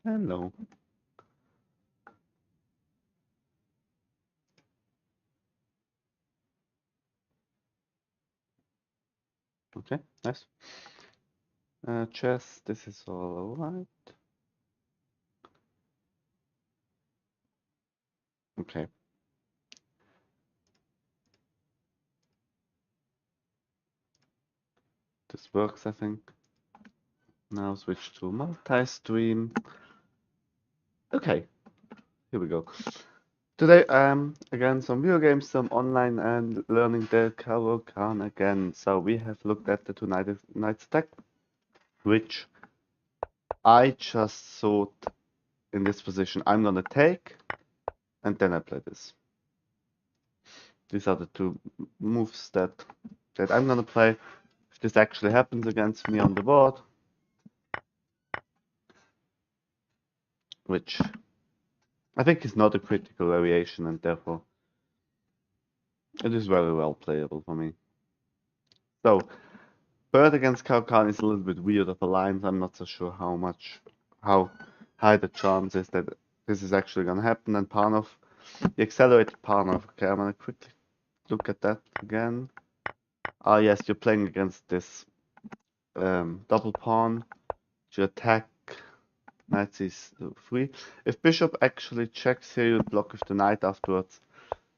Hello. Okay, nice. Chess, this is all alright. Okay. This works, I think. Now switch to multi-stream. Okay, here we go. Today, again, some video games, some online, and learning the Caro Kann again. So we have looked at the two knights attack, which I just thought in this position I'm gonna take, and then I play this. These are the two moves that I'm gonna play. If this actually happens against me on the board, which I think is not a critical variation, and therefore it is very well playable for me. So, Bird against Cow Khan is a little bit weird of a line. I'm not so sure how high the chance is that this is actually gonna happen. And Panov, the accelerated Panov. Okay, I'm gonna quickly look at that again. Ah, yes, you're playing against this double pawn to attack knight c3. If bishop actually checks here, you block with the knight afterwards,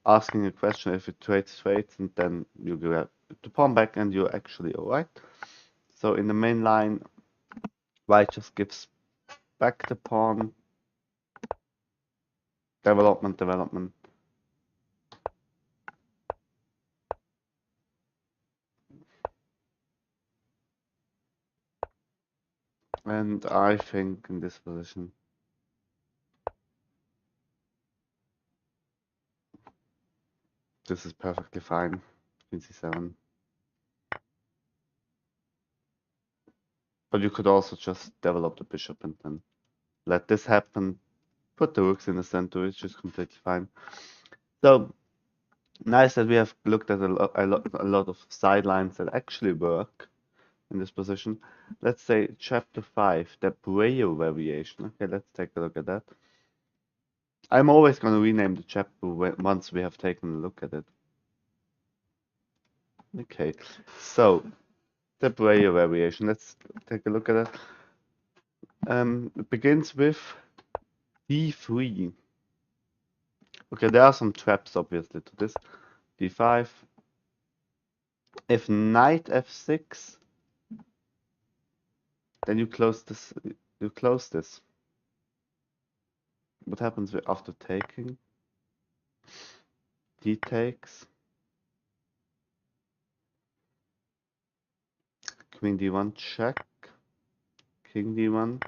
asking a question if it trades straight, and then you grab the pawn back and you're actually alright. So in the main line, white just gives back the pawn, development. And I think in this position, this is perfectly fine. Queen c7. But you could also just develop the bishop and then let this happen. Put the rooks in the center, which is completely fine. So nice that we have looked at a lot of sidelines that actually work in this position. Let's say chapter 5, the Braille variation. Okay, let's take a look at that. I'm always going to rename the chapter once we have taken a look at it. Okay, so the Braille variation. Let's take a look at it. It begins with d3. Okay, there are some traps obviously to this. d5. If knight f6, then you close this. You close this. What happens after taking? D takes. Queen d1 check. King d1.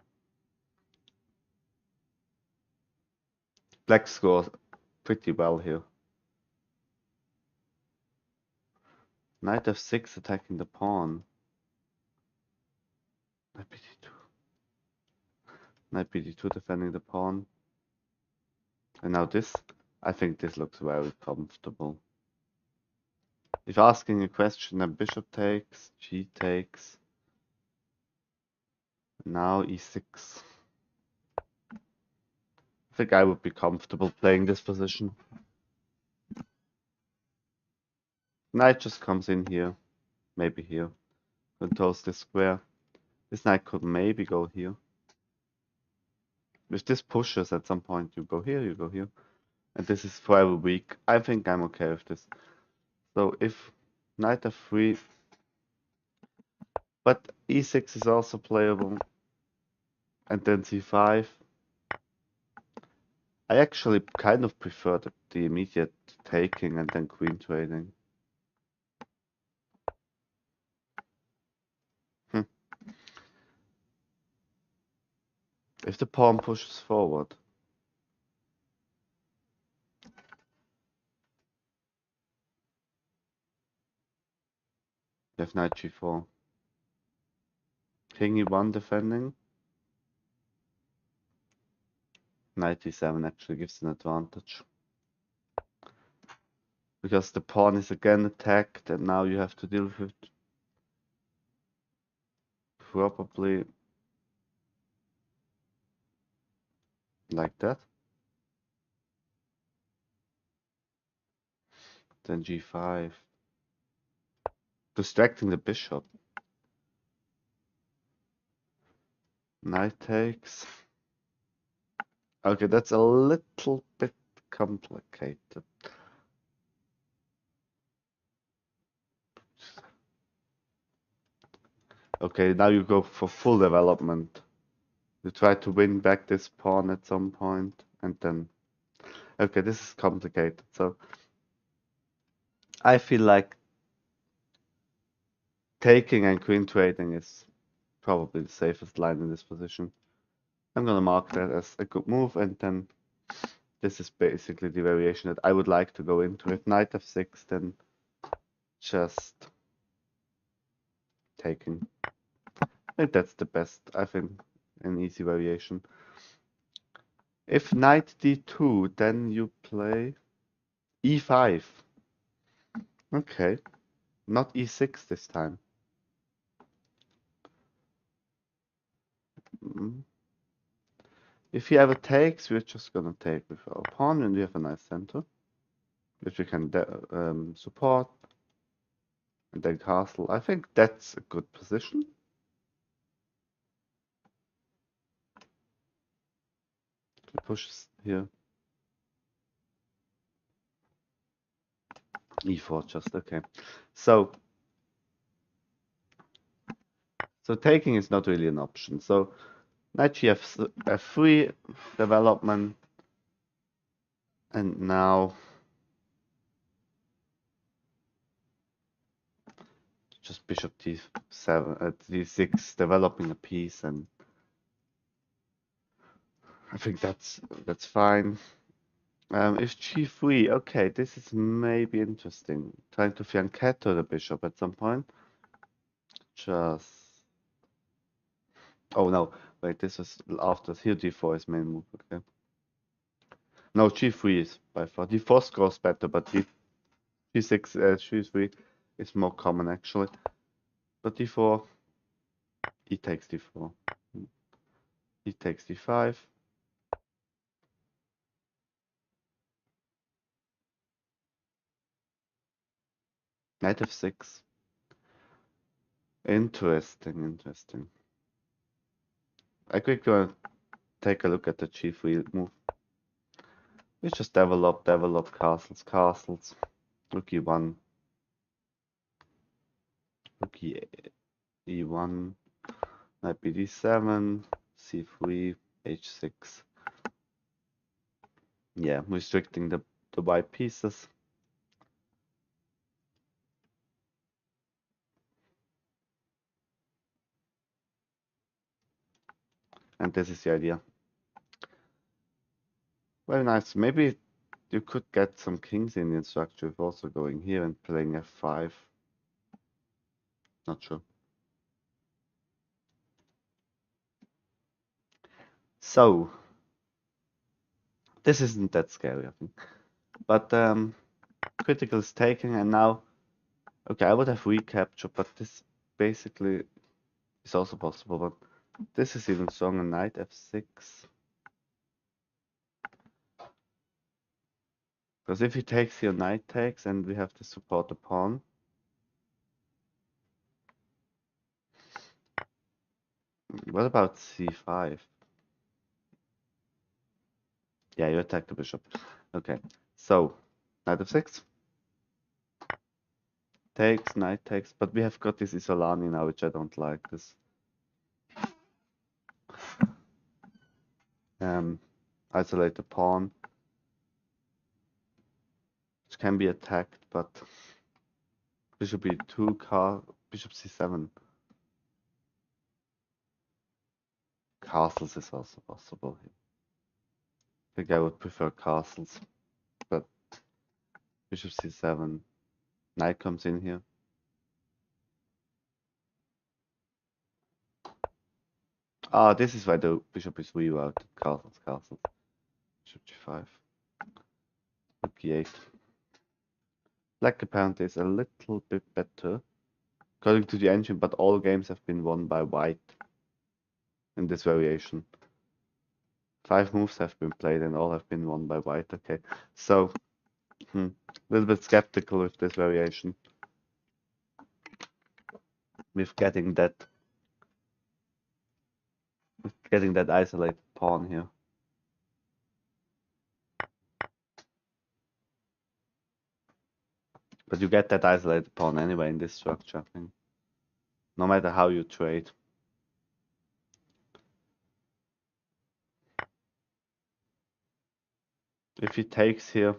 Black scores pretty well here. Knight f6 attacking the pawn. Knight bd2. Knight bd2 defending the pawn. And now this. I think this looks very comfortable. If asking a question, then bishop takes, g takes. Now e6. I think I would be comfortable playing this position. Knight just comes in here. Maybe here. Controls this square. This knight could maybe go here. If this pushes at some point, you go here, you go here. And this is forever weak. I think I'm okay with this. So if knight f3, but e6 is also playable. And then c5. I actually kind of prefer the immediate taking and then queen trading. If the pawn pushes forward. You have knight g4. King e1 defending. Knight e7 actually gives an advantage. Because the pawn is again attacked and now you have to deal with it. Probably like that. Then g5. Distracting the bishop. Knight takes. Okay, that's a little bit complicated. Okay, now you go for full development. You try to win back this pawn at some point, and then... Okay, this is complicated. So I feel like taking and queen trading is probably the safest line in this position. I'm gonna mark that as a good move, and then this is basically the variation that I would like to go into. If knight f6, then just taking. I think that's the best, I think, an easy variation. If knight d2, then you play e5. Okay, not e6 this time. If he ever takes, we're just gonna take with our pawn, and we have a nice center, which we can support, and then castle. I think that's a good position. He pushes here. e4 just, okay. So taking is not really an option. So knight f3 development, and now just bishop d7 d6 developing a piece, and I think that's fine. If g3, okay, this is maybe interesting. Trying to fianchetto the bishop at some point. Just... Oh no, wait, this was after here d4 is main move, okay. No, g3 is by far. d4 scores better, but g6, g3 is more common actually. But d4, he takes d4. He takes d5. Knight f6. Interesting. I quickly want to take a look at the g3 move. We just develop castles. Rook e1. Rook e1. Knight bd7. c3. h6. Yeah, restricting the white pieces. And this is the idea. Very nice. Maybe you could get some kings in the structure with also going here and playing f5. Not sure. So this isn't that scary, I think. But critical is taken, and now, okay, I would have recaptured, but this basically is also possible. But this is even stronger. Knight f6. Because if he takes here, knight takes, and we have to support the pawn. What about c5? Yeah, you attack the bishop. Okay, so knight f6. Takes, knight takes, but we have got this Isolani now, which I don't like. This isolate the pawn, which can be attacked, but bishop e2, bishop c7. Castles is also possible here. I think I would prefer castles, but bishop c7. Knight comes in here. Ah, this is why the bishop is rerouted. Castles. Bishop g5. Rook e8. Black apparently is a little bit better, according to the engine, but all games have been won by white in this variation. 5 moves have been played and all have been won by white. Okay, so a little bit skeptical with this variation. With getting that isolated pawn here. But you get that isolated pawn anyway in this structure, I think. No matter how you trade. If he takes here,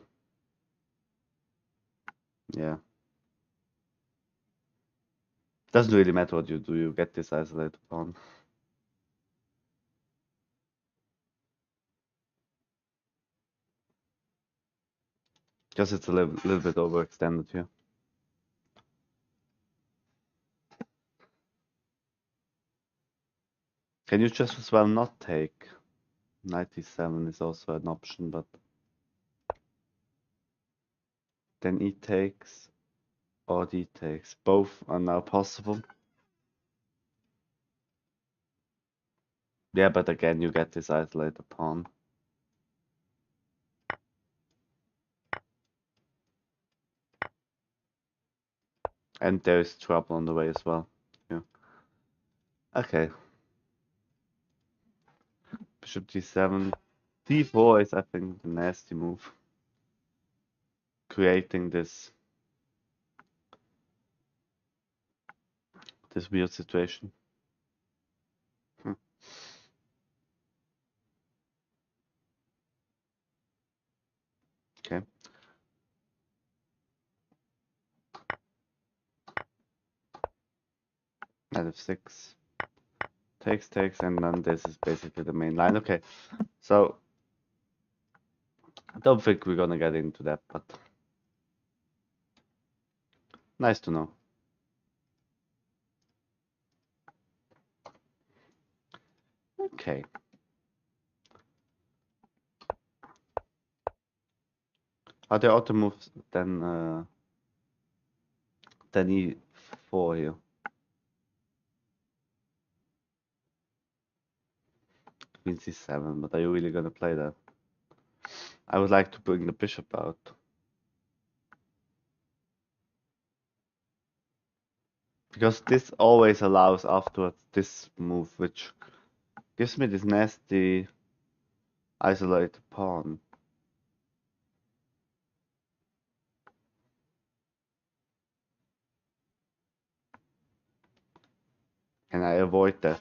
yeah. Doesn't really matter what you do, you get this isolated pawn. Because it's a little bit overextended here. Can you just as well not take? 97 is also an option, but then E takes or D takes. Both are now possible. Yeah, but again, you get this isolated pawn. And there is trouble on the way as well. Yeah. Okay. Bishop d7. d4 is, I think, the nasty move. Creating this weird situation. Okay. Knight f6. Takes, and then this is basically the main line. Okay. So, I don't think we're gonna get into that, but nice to know. Okay. Are there other moves than e4 here? Queen c7, but are you really gonna play that? I would like to bring the bishop out. Because this always allows afterwards this move, which gives me this nasty isolated pawn. Can I avoid that?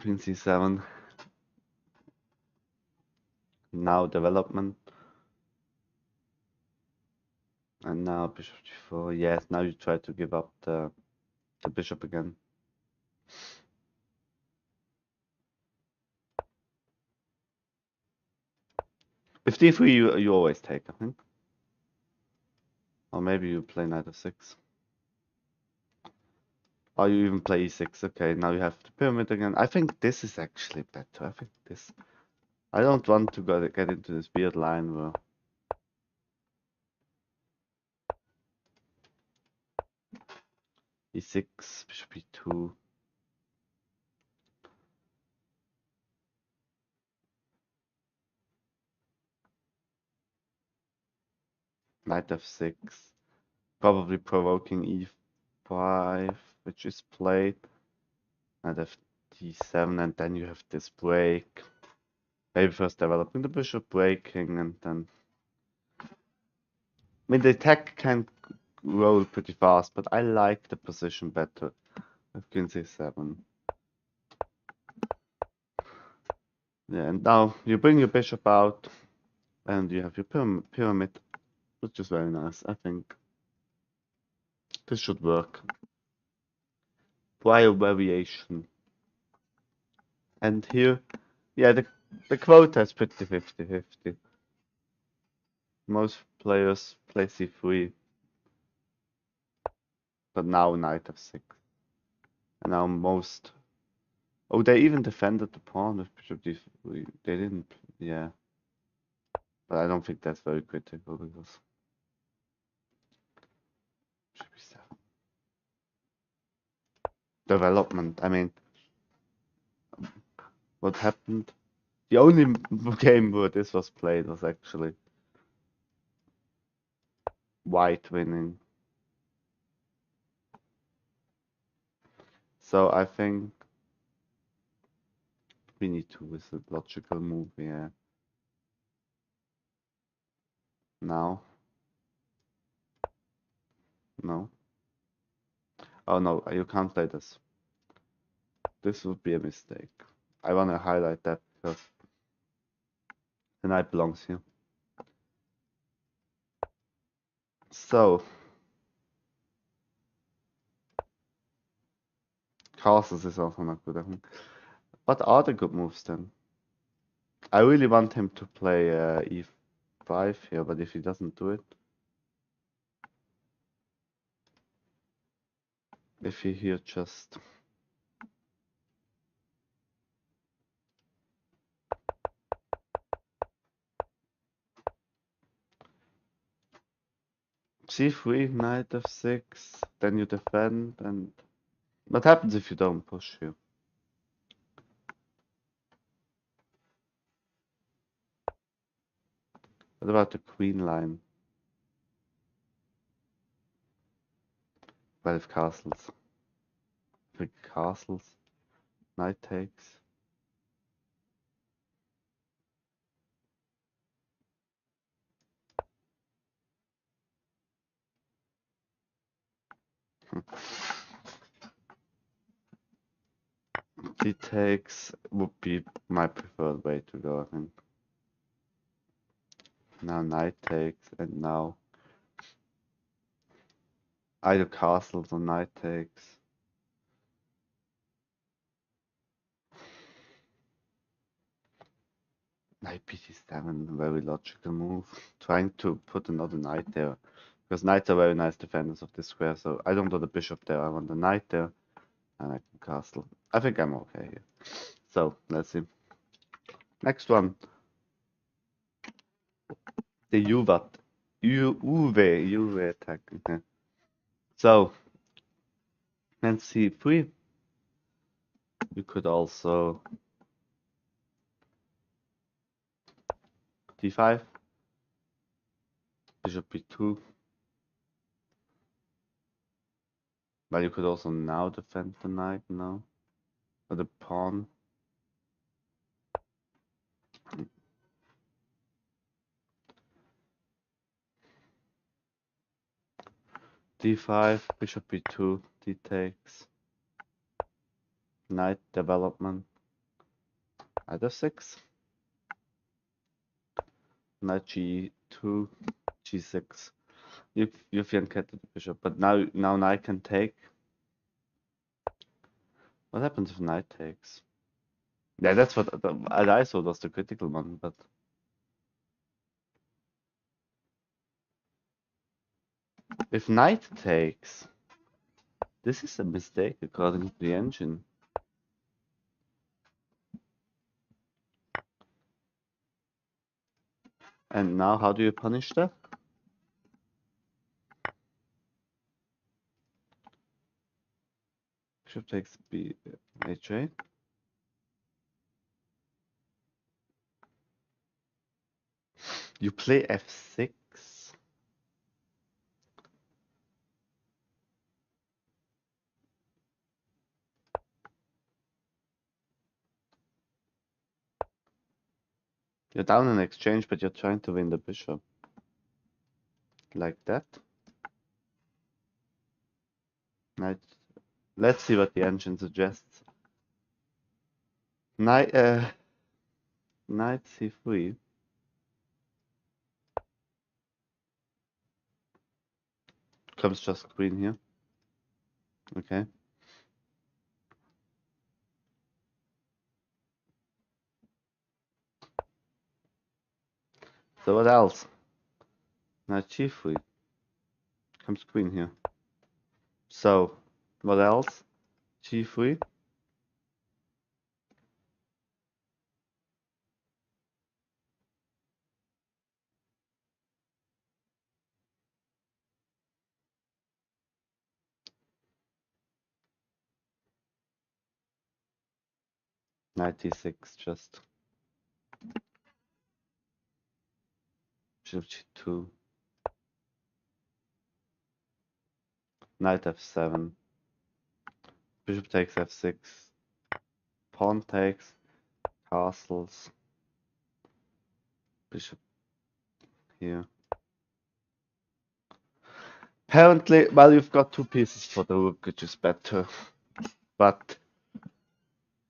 Queen c7. Now development. And now bishop g4. Yes, now you try to give up the bishop again. With d3 you always take, I think. Or maybe you play knight f6. Or you even play e6. Okay, now you have the pyramid again. I think this is actually better. I think this. I don't want to get into this weird line where e6, bishop e2. Knight f6. Probably provoking e5, which is played. Knight f d7, and then you have this break. Maybe first developing the bishop, breaking, and then. I mean, the attack can roll pretty fast, but I like the position better with queen c7. Yeah, and now you bring your bishop out, and you have your pyramid, which is very nice. I think this should work. Wild variation. And here, yeah, the quota is pretty 50-50. Most players play c3, but now knight f6. And now most. Oh, they even defended the pawn with bishop d3. They didn't, yeah. But I don't think that's very critical because should be 7. Development. I mean, what happened? The only game where this was played was actually white winning. So I think we need to visit logical move here. Now. No. Oh no, you can't play this. This would be a mistake. I want to highlight that because the knight belongs here. So, castles is also not good, I think. What are the good moves then? I really want him to play e5 here, but if he doesn't do it, if he here just c3, knight f6, then you defend, and what happens if you don't push here? What about the queen line? 12 castles. 3 castles. Knight takes. He takes would be my preferred way to go, I think. Now knight takes, and now either castles or knight takes. Knight bc7, very logical move. Trying to put another knight there. Because knights are very nice defenders of this square, so I don't want the bishop there, I want the knight there. And I can castle. I think I'm okay here. So, let's see. Next one. The UV attack. Okay. So, and c3. We could also d5. Bishop b2. But you could also now defend the knight, no? Or the pawn. d5, bishop b2, d takes. Knight development. Knight f6. Knight g2, g6. You fianchetted the bishop, but now knight can take. What happens if knight takes? Yeah, that's what I thought was the critical one, but if knight takes, this is a mistake according to the engine. And now how do you punish that? Bishop takes b ha. You play f6. You're down in exchange, but you're trying to win the bishop. Like that. Knight. Let's see what the engine suggests. Knight c3. Comes just queen here. Okay. So what else? Knight g3. Comes queen here. So what else? g3. 96 just. Bishop g2. Knight f7. Bishop takes f6. Pawn takes. Castles. Bishop here. Apparently, well, you've got two pieces for the rook, which is better. But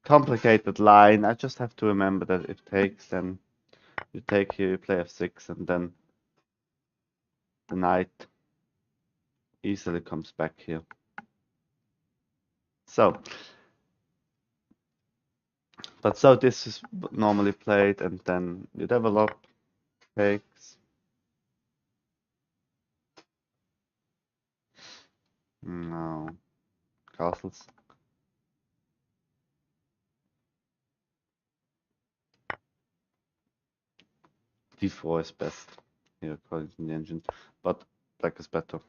complicated line. I just have to remember that if takes, then you take here, you play f6, and then the knight easily comes back here. So, but so this is normally played, and then you develop, takes. No, castles. D4 is best here according to the engine, but black is better.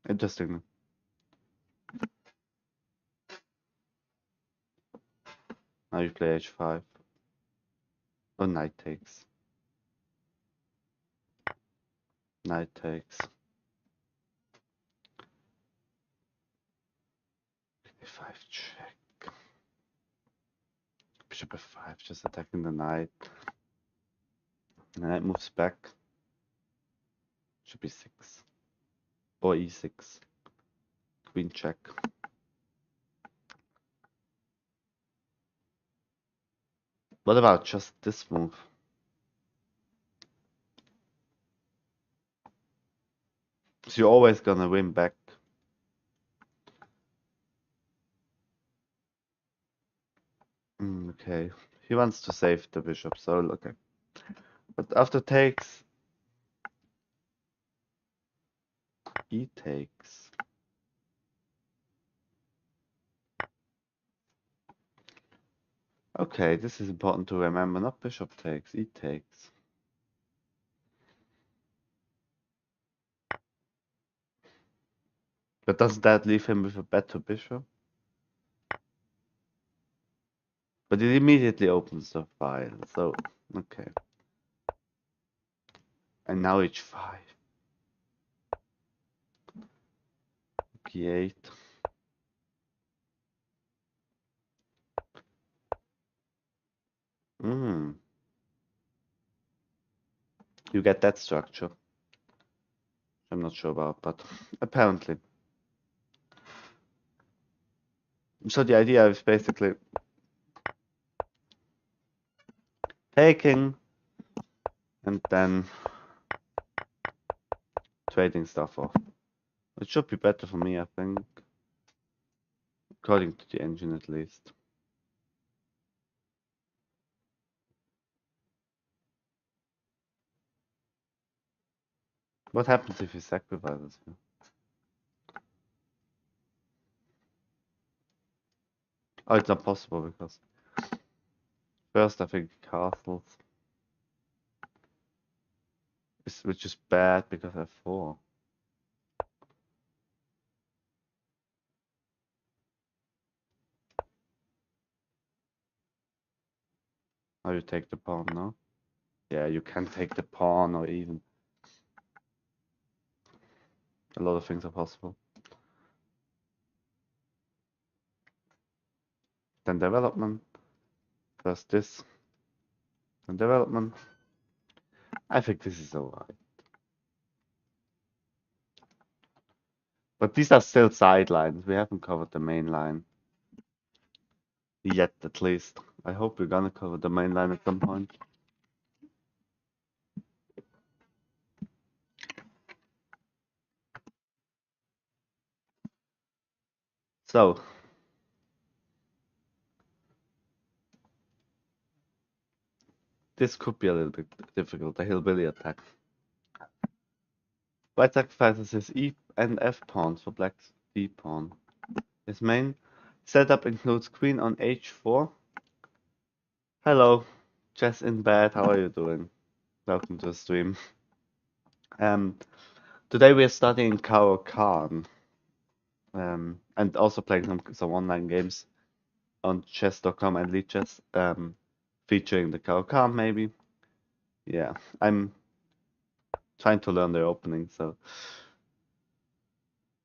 Interesting. Now you play h5. Oh, knight takes. Knight takes. A5 check. Bishop f5, just attacking the knight. The knight moves back. Should be 6. Or e6. Queen check. What about just this move? So you're always gonna win back. Okay. He wants to save the bishop, so okay. But after takes, e takes. Okay, this is important to remember. Not bishop takes, e takes. But doesn't that leave him with a better bishop? But it immediately opens the file, so okay. And now h5. g8. You get that structure. I'm not sure about, but apparently. So the idea is basically taking and then trading stuff off. It should be better for me, I think. According to the engine, at least. What happens if he sacrifices here? Oh, it's not possible because first I think castles, which is bad because I have 4. Now you take the pawn, no? Yeah, you can take the pawn or even. A lot of things are possible. Then development. First this. Then development. I think this is alright. But these are still sidelines. We haven't covered the main line. Yet, at least. I hope we're gonna cover the main line at some point. So. This could be a little bit difficult, the hillbilly attack. White sacrifices his E and F pawns for black's D pawn. His main setup includes queen on h4. Hello, Jess in bed, how are you doing? Welcome to the stream. Today we are studying Caro Kann. And also playing some online games. on chess.com and lead chess, featuring the Caro maybe. Yeah, I'm trying to learn their opening, so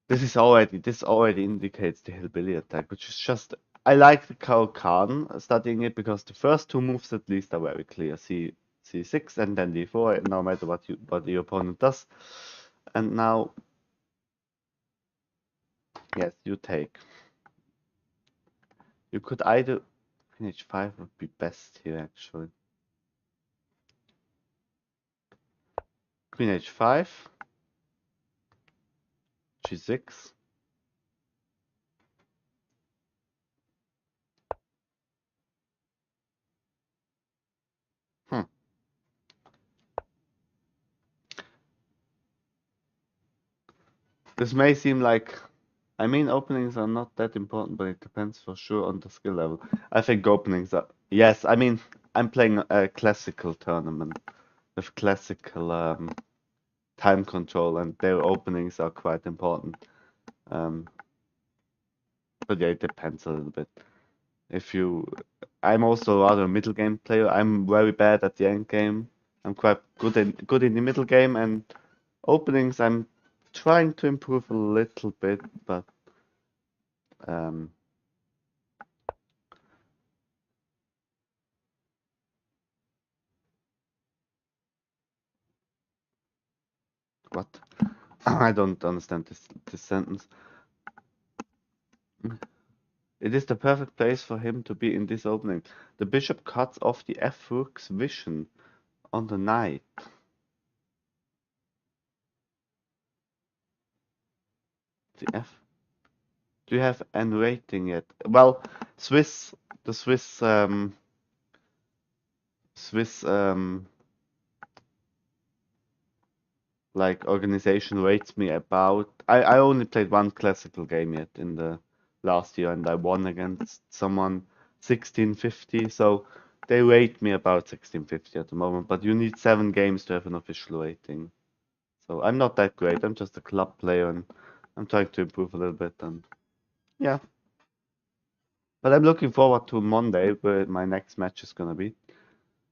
this already indicates the hillbilly attack, which is just I like the Caro studying it because the first two moves at least are very clear. C6 and then D4, no matter what your opponent does. And now, yes, you take. You could either Queen H5 would be best here actually. Queen H5, G6. Hmm. This may seem like, I mean, openings are not that important, but it depends for sure on the skill level. I think openings are, yes, I mean, I'm playing a classical tournament with classical time control, and their openings are quite important. Um, but yeah, it depends a little bit. If you, I'm also rather a middle game player. I'm very bad at the end game. I'm quite good in the middle game, and openings I'm trying to improve a little bit, but um, what? I don't understand this sentence. It is the perfect place for him to be in this opening. The bishop cuts off the f-rook's vision on the knight. The f. Do you have n rating yet? Well, the Swiss like organization rates me about. I only played one classical game yet in the last year, and I won against someone 1650. So they rate me about 1650 at the moment. But you need 7 games to have an official rating. So I'm not that great. I'm just a club player, and I'm trying to improve a little bit. And yeah, but I'm looking forward to Monday, where my next match is gonna be.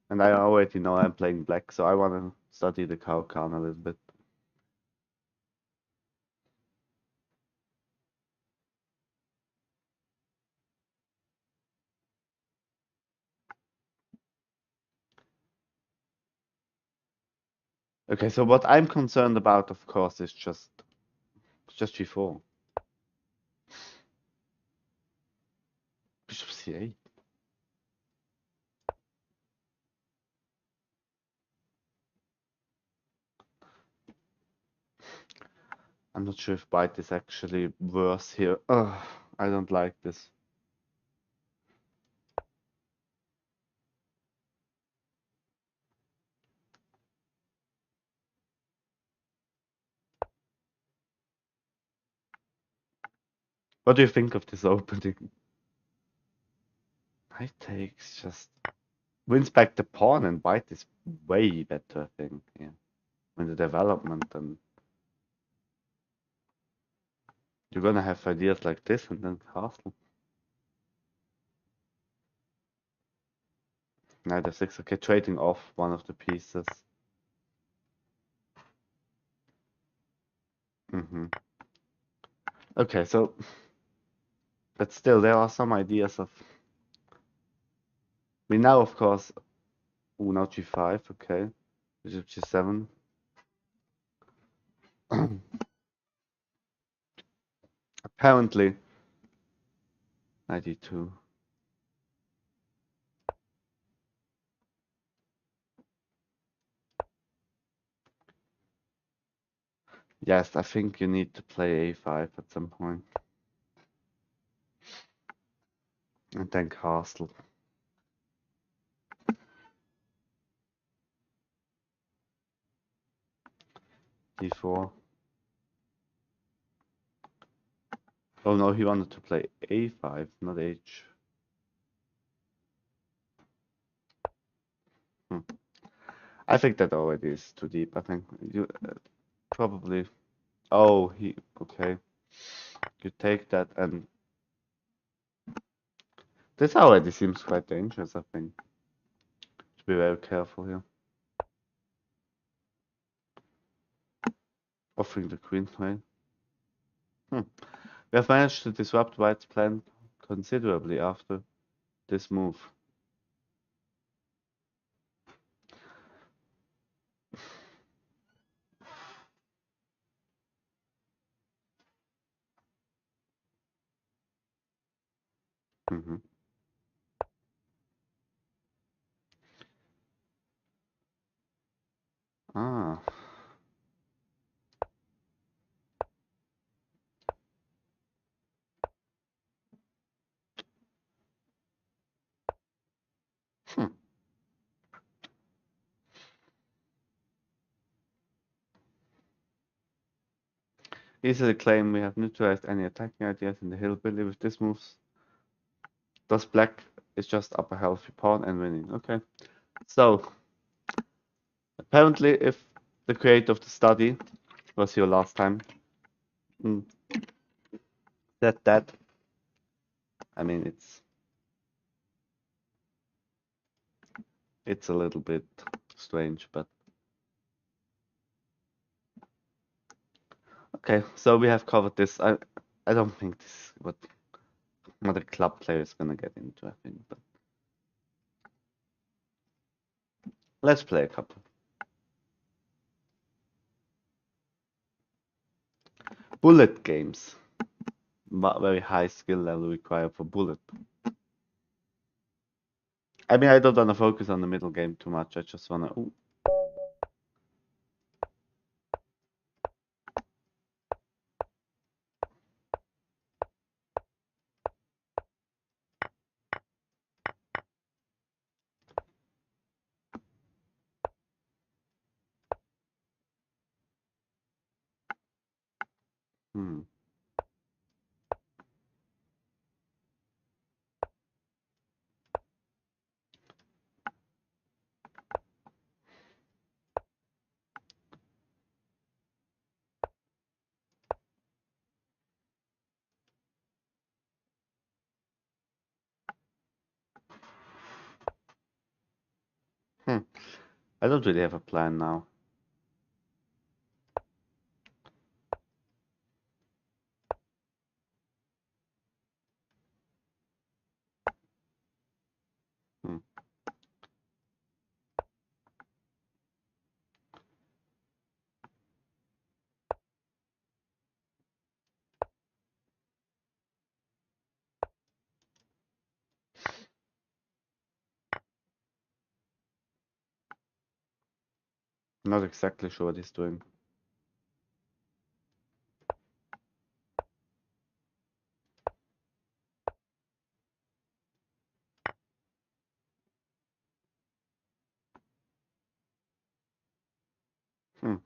And I already know I'm playing black, so I want to study the Caro a little bit. Okay, so what I'm concerned about, of course, is just G4. Bishop C8. I'm not sure if white is actually worse here. Ugh, I don't like this. What do you think of this opening? Knight takes just wins back the pawn, and white is way better, I think. Yeah, in the development, and you're gonna have ideas like this, and then castle. Knight f6. Okay, trading off one of the pieces. Okay, so, but still, there are some ideas of. We now, of course, now G5. Okay, Bishop G7. Apparently, 92. Yes, I think you need to play A5 at some point. And then castle. D4. Oh no, he wanted to play A5, not H. Hmm. I think that already is too deep. I think you probably. Oh, okay. You take that, and This already seems quite dangerous, I think. Should be very careful here. Offering the queen, right? We have managed to disrupt White's plan considerably after this move. Mm-hmm. Ah. Hmm. Easily claim we have neutralized any attacking ideas in the hillbilly with this move. Thus black is just up a healthy pawn and winning. Okay. So apparently if the creator of the study was here last time, that I mean it's a little bit strange, but okay, so we have covered this. I don't think this is what a club player is gonna get into, I think, but let's play a couple. Bullet games. Very high skill level required for bullet. I mean, I don't want to focus on the middle game too much. I just want to. Hmm. Hmm. I don't really have a plan now. Hmm. Not exactly sure what he's doing. Hmm.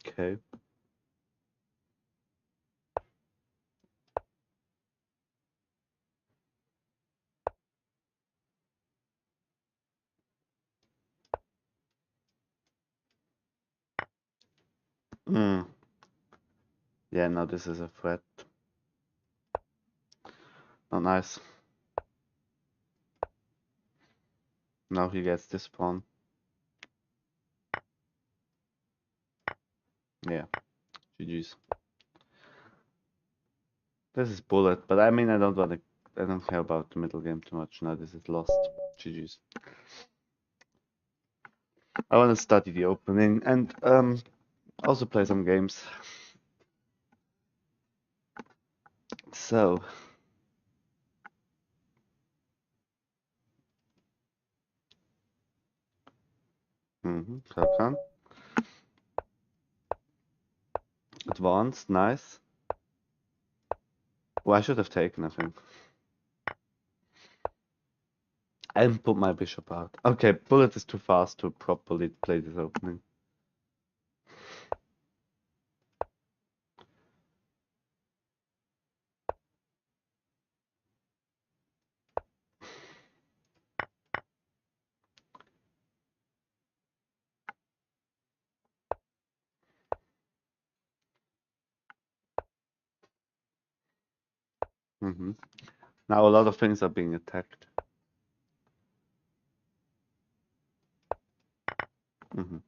Okay. Hmm. Yeah, no, this is a threat. Not nice. Now he gets this pawn. Yeah. GG's. This is bullet, but I mean, I don't want to. I don't care about the middle game too much now. This is lost. GG's. I want to study the opening and also play some games. So. Kann. Advanced, nice. Well, I should have taken, I think. I didn't put my bishop out. Okay, bullet is too fast to properly play this opening. Mm-hmm. Now a lot of things are being attacked. Mm-hmm.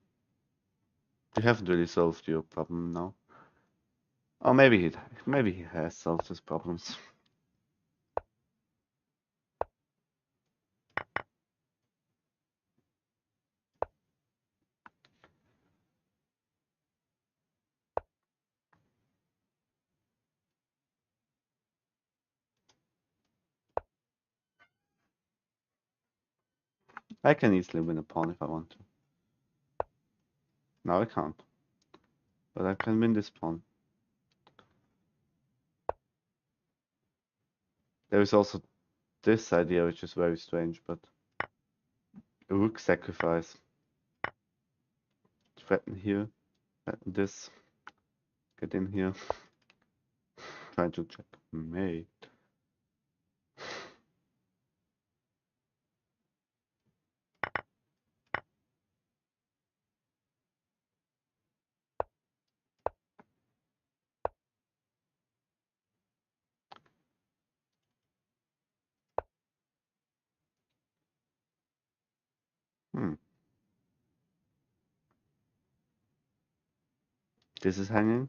You haven't really solved your problem now. Or maybe he has solved his problems. I can easily win a pawn if I want to. Now I can't. But I can win this pawn. There is also this idea which is very strange, but a rook sacrifice. Threaten here. Threaten this. Get in here. Try to checkmate. Hmm. This is hanging.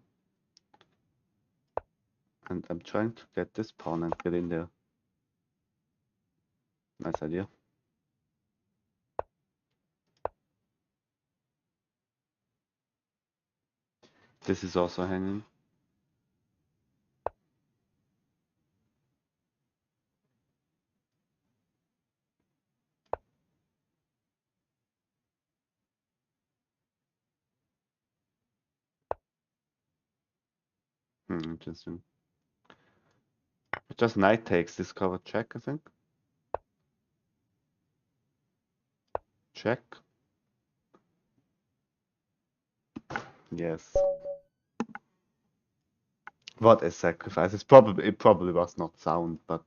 And I'm trying to get this pawn and get in there. Nice idea. This is also hanging. Interesting. Just knight takes this cover check, I think. Check. Yes. What a sacrifice. It probably was not sound, but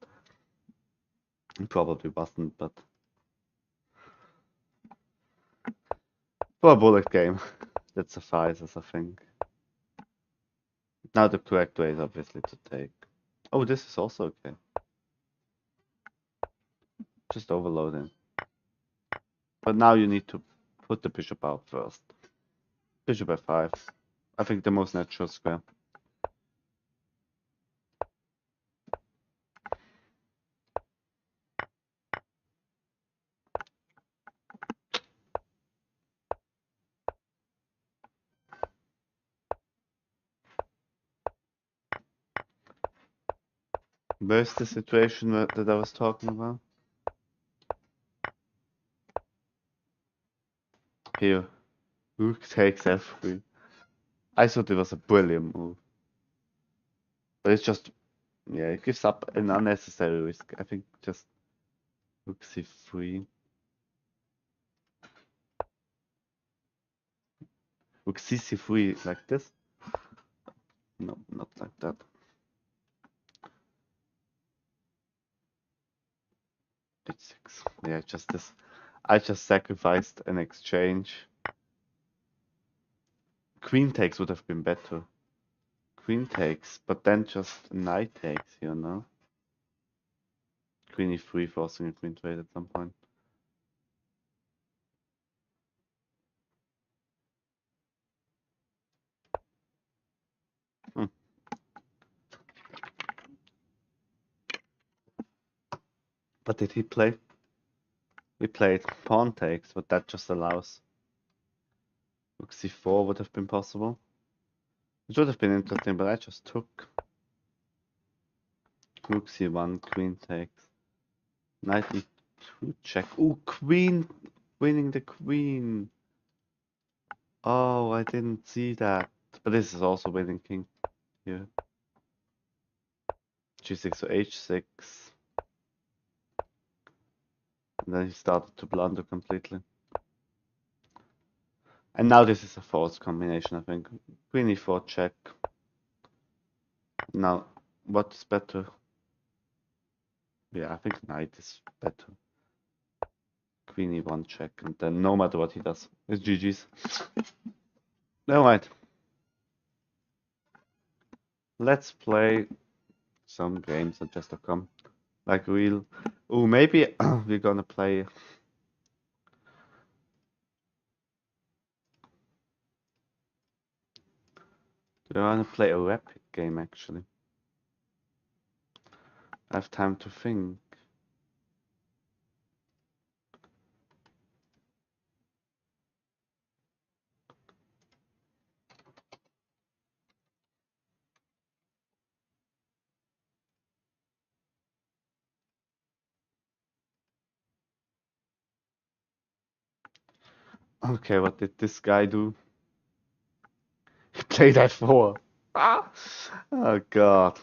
it probably wasn't, but for a bullet game, that suffices, I think. Now the correct way is obviously to take. Oh, this is also okay. Just overloading. But now you need to put the bishop out first. Bishop f5. I think the most natural square. Where's the situation that I was talking about? Here. Rook takes f3. I thought it was a brilliant move. But it's just, yeah, it gives up an unnecessary risk. I think just rook c3. Rook c3 like this? No, not like that. h6. Yeah, just this. I just sacrificed an exchange. Queen takes would have been better. Queen takes, but then just knight takes, you know? Queen e3 forcing a queen trade at some point. Hmm. What did he play? He played pawn takes, but that just allows. Rook c4 would have been possible. It would have been interesting, but I just took. Rook c1, queen takes. Knight e2 check. Ooh, queen! Winning the queen! Oh, I didn't see that. But this is also winning king here. G6 or h6. And then he started to blunder completely. And now this is a false combination, I think. Queen e4 check. Now, what's better? Yeah, I think knight is better. Queen e1 check, and then no matter what he does, it's GG's. Alright. Let's play some games are just a come like real. Oh, maybe we're gonna play. Do I wanna play a rapid game actually? I have time to think. Okay, what did this guy do? He played F4. Ah! Oh god.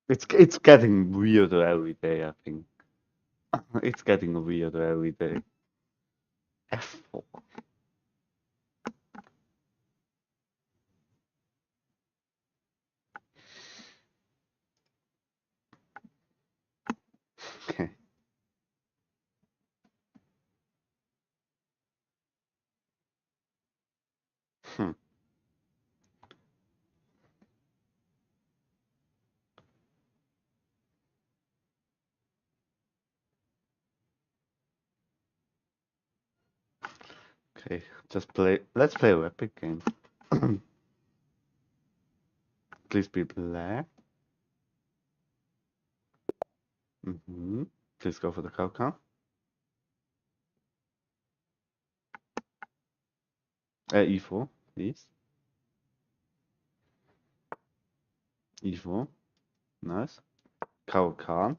It's getting weirder every day, I think. It's getting weirder every day. F4. Okay. Hmm. Okay, just play. Let's play a epic game. Please be black. Please go for the cow count. E4, please. E4, nice. Cow Kann.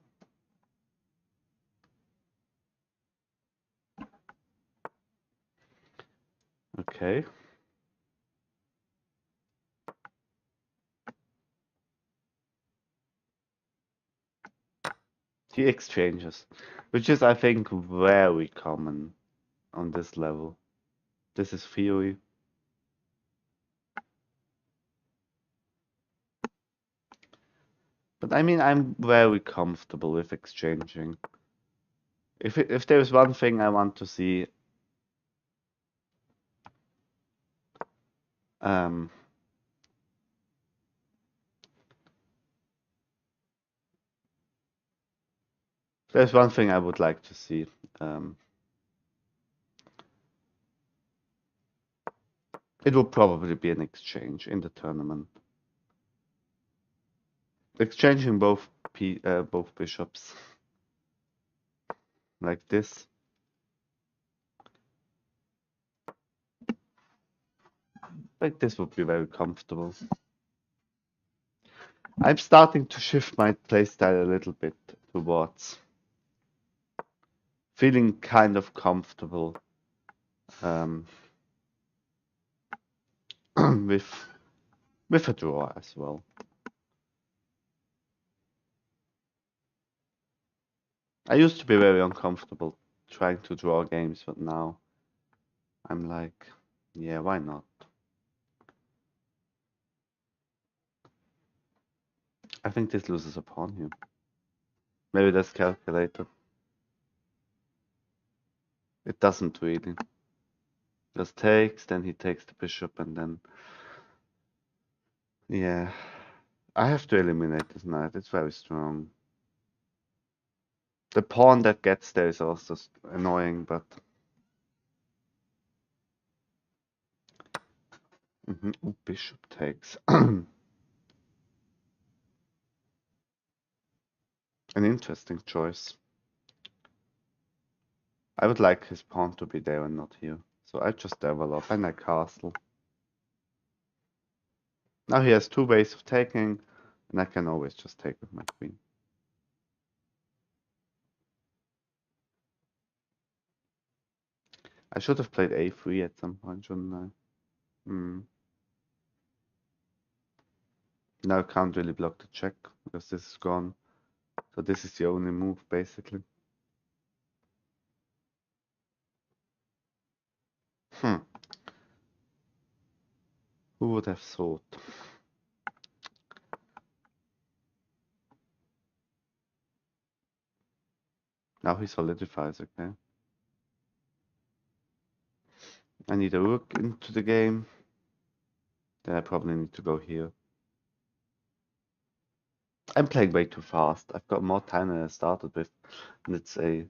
Okay. He exchanges, which is, I think, very common on this level. This is theory. But I mean, I'm very comfortable with exchanging. If there's one thing I want to see, um, there's one thing I would like to see. It will probably be an exchange in the tournament. Exchanging both bishops like this. Like this would be very comfortable. I'm starting to shift my playstyle a little bit towards feeling kind of comfortable with a draw as well. I used to be very uncomfortable trying to draw games, but now I'm like, yeah, why not? I think this loses a pawn here. Maybe that's calculated. It doesn't really. Just takes, then he takes the bishop, and then yeah. I have to eliminate this knight. It's very strong. The pawn that gets there is also annoying, but Ooh, bishop takes. An interesting choice. I would like his pawn to be there and not here. So I just develop and I castle. Now he has two ways of taking, and I can always just take with my queen. I should have played a3 at some point, shouldn't I? Now I can't really block the check because this is gone. So this is the only move, basically. Who would have thought? Now he solidifies, okay. I need a rook into the game. Then I probably need to go here. I'm playing way too fast. I've got more time than I started with. And it's a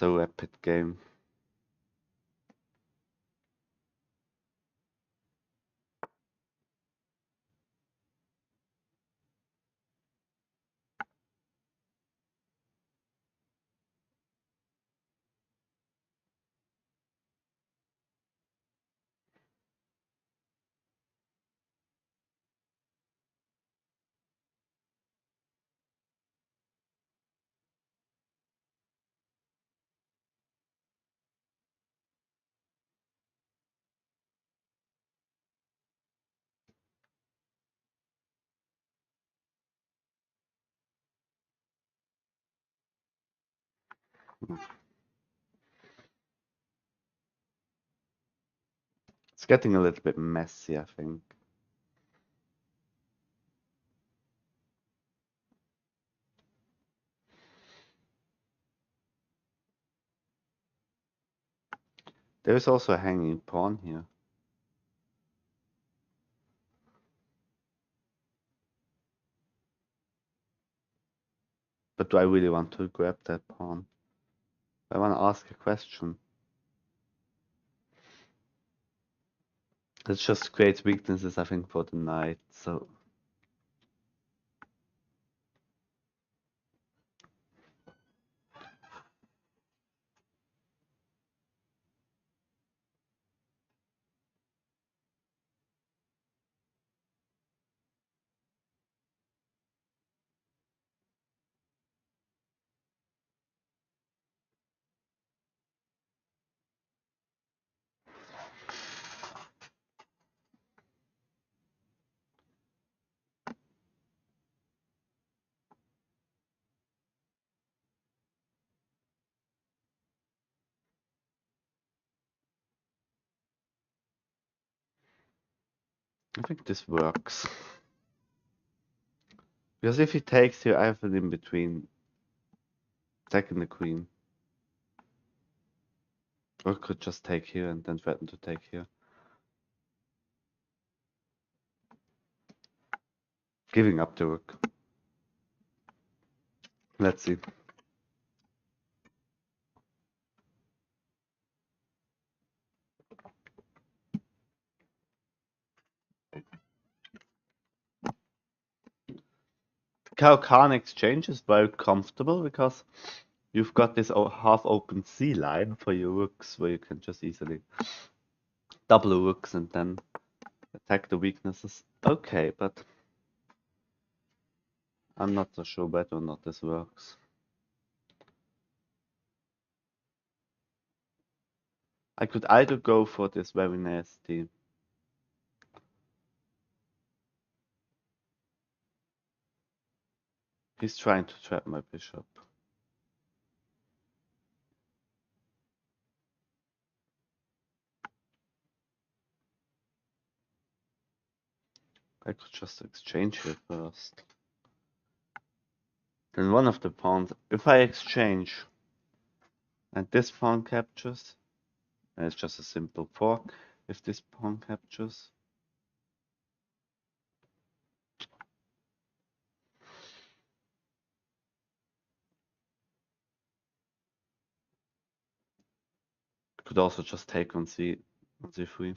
rapid game. It's getting a little bit messy, I think. There is also a hanging pawn here. But do I really want to grab that pawn? I want to ask a question. That just creates weaknesses, I think, for the knight. So I think this works. Because if he takes here, I have it in between taking the queen. Or could just take here and then threaten to take here. Giving up the rook. Let's see. Kann exchange is very comfortable because you've got this half-open C line for your rooks where you can just easily double rooks and then attack the weaknesses. Okay, but I'm not so sure whether or not this works. I could either go for this very nasty He's trying to trap my bishop. I could just exchange here first. Then one of the pawns, if I exchange and this pawn captures, and it's just a simple fork. If this pawn captures, I could also just take on c3.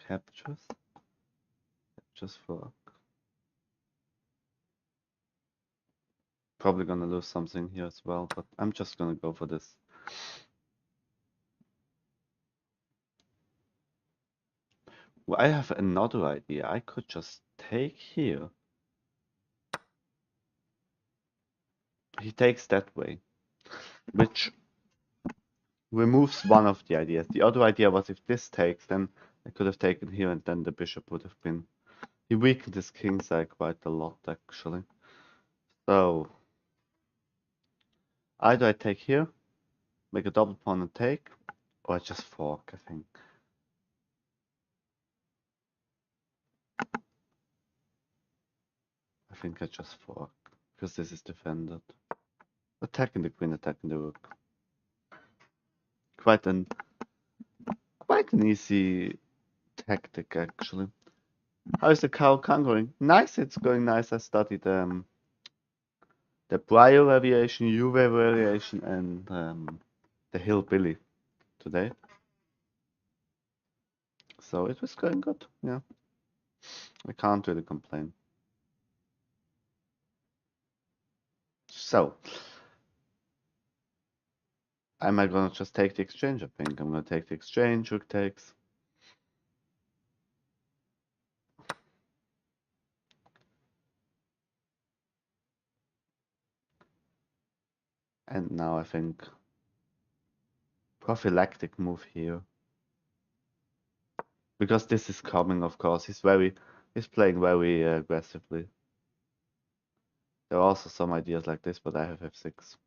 Captures, just fork. Probably gonna lose something here as well, but I'm just gonna go for this. Well, I have another idea. I could just take here. He takes that way, which removes one of the ideas. The other idea was if this takes, then I could have taken here and then the bishop would have been... He weakened his king side quite a lot, actually. So, either I take here, make a double pawn and take, or I just fork, I think. I think I just fork, because this is defended. Attacking the queen, attacking the rook. Quite an easy tactic, actually. How is the Kann going? Nice, it's going nice. I studied the Brio variation, Juve variation, and the Hillbilly today. So it was going good, yeah. I can't really complain. So, am I gonna just take the exchange? I think I'm gonna take the exchange, rook takes. And now I think prophylactic move here. Because this is coming, of course. He's playing very aggressively. There are also some ideas like this, but I have f6.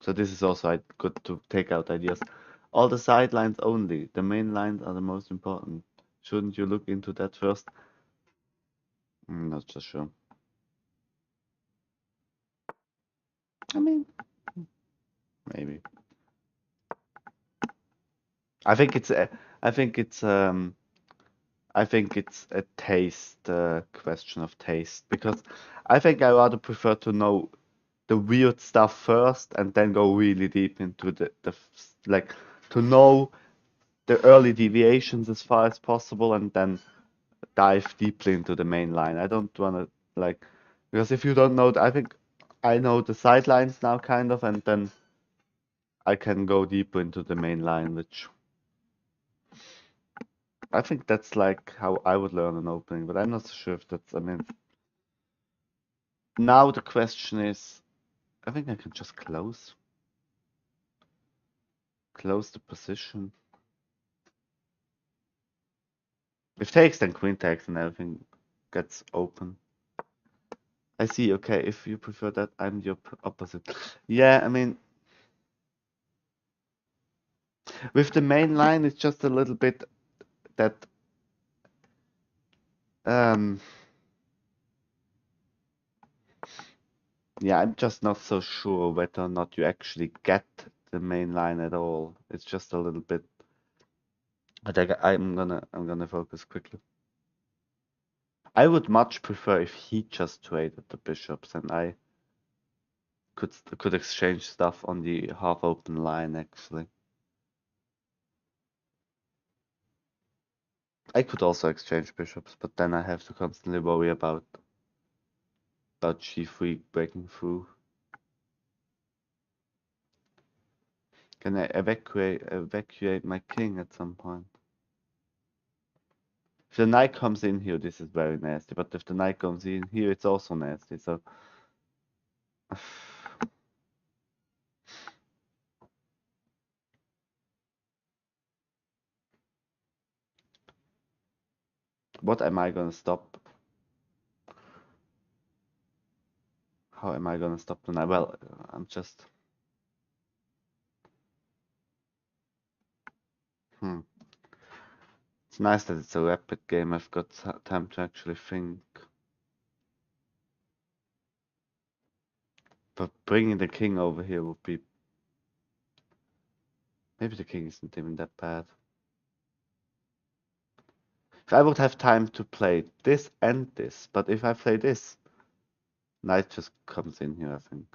So this is also good to take out ideas. All the sidelines only. The main lines are the most important. Shouldn't you look into that first? I'm not so sure. I mean, maybe. I think it's a taste question of taste, because I think I rather prefer to know the weird stuff first and then go really deep into like to know the early deviations as far as possible and then dive deeply into the main line. I don't want to like, because if you don't know, I think I know the sidelines now kind of, and then I can go deeper into the main line, which I think that's like how I would learn an opening, but I'm not so sure if that's, I mean, now the question is, I think I can just close the position. If takes, then queen takes and everything gets open. I see, okay, if you prefer that, I'm the opposite. Yeah, I mean, with the main line, it's just a little bit that, yeah, I'm just not so sure whether or not you actually get the main line at all. It's just a little bit, I think I'm gonna focus quickly. I would much prefer if he just traded the bishops and I could exchange stuff on the half open line actually. I could also exchange bishops, but then I have to constantly worry about g3 breaking through. Can I evacuate my king at some point? If the knight comes in here, this is very nasty, but if the knight comes in here, it's also nasty, so what am I gonna stop? How am I gonna stop the knight? Well, I'm just It's nice that it's a rapid game. I've got time to actually think. But bringing the king over here would be... Maybe the king isn't even that bad. If I would have time to play this and this, but if I play this, knight just comes in here, I think.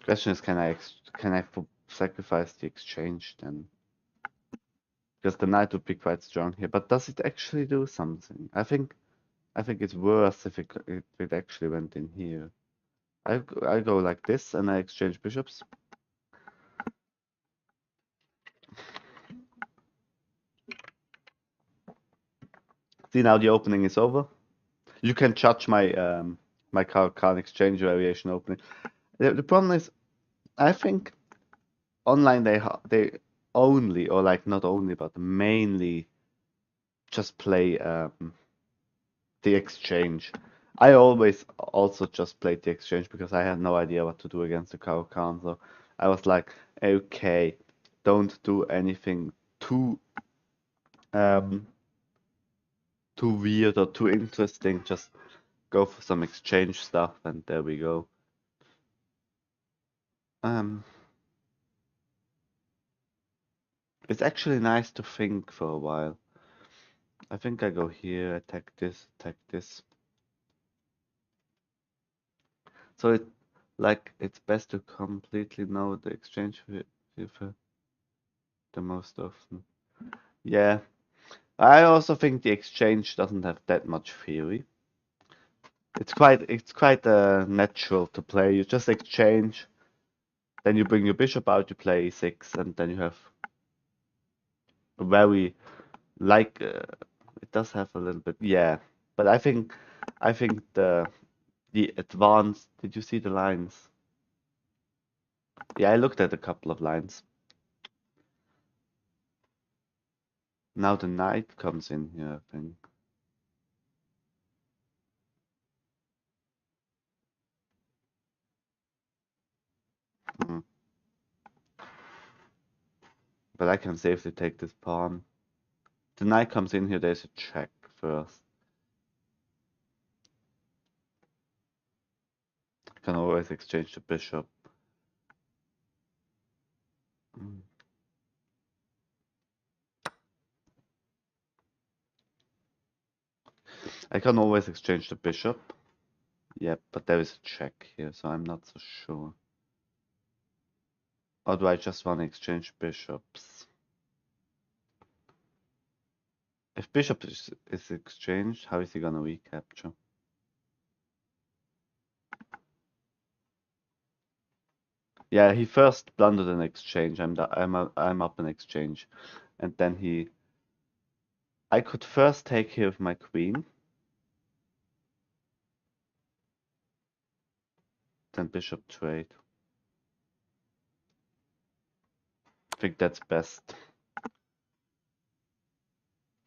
Question is, can I sacrifice the exchange then? Because the knight would be quite strong here. But does it actually do something? I think it's worse if it actually went in here. I go like this and I exchange bishops. See, now the opening is over. You can judge my my Kann exchange variation opening. The problem is, I think online they only, or like not only, but mainly just play the exchange. I always also just played the exchange because I had no idea what to do against the Caro Kann. So I was like, okay, don't do anything too um too weird or too interesting. Just go for some exchange stuff, and there we go. Um, it's actually nice to think for a while. I think I go here, attack this, attack this. So it's best to completely know the exchange with the most often. Yeah, I also think the exchange doesn't have that much theory. It's quite natural to play. You just exchange, then you bring your bishop out, you play e6, and then you have a very like it does have a little bit, yeah. But I think the advanced. Did you see the lines? Yeah, I looked at a couple of lines. Now the knight comes in here, I think. Mm. But I can safely take this pawn. The knight comes in here, there's a check first. I can always exchange the bishop. Mm. I can always exchange the bishop. Yeah, but there is a check here, so I'm not so sure. Or do I just want to exchange bishops? If bishop is exchanged, how is he gonna recapture? Yeah, he first blundered an exchange. I'm up an exchange, and then I could first take here with my queen, then bishop trade. I think that's best.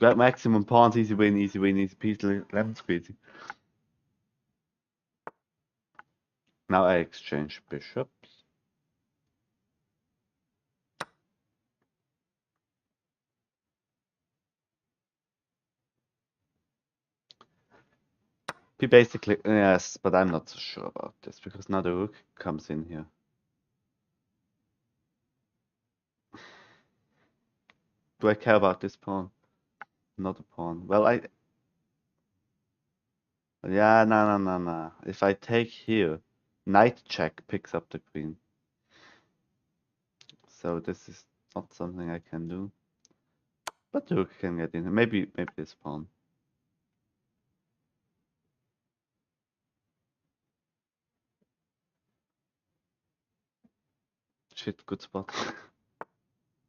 Grab maximum pawns, easy win, easy win, easy peasy, lemon squeezy. Now I exchange bishops. He basically, yes, but I'm not so sure about this because now the rook comes in here. Do I care about this pawn? Not a pawn. Well, yeah, no. If I take here, knight check picks up the queen. So this is not something I can do. But the rook can get in. Maybe this pawn. Shit, good spot.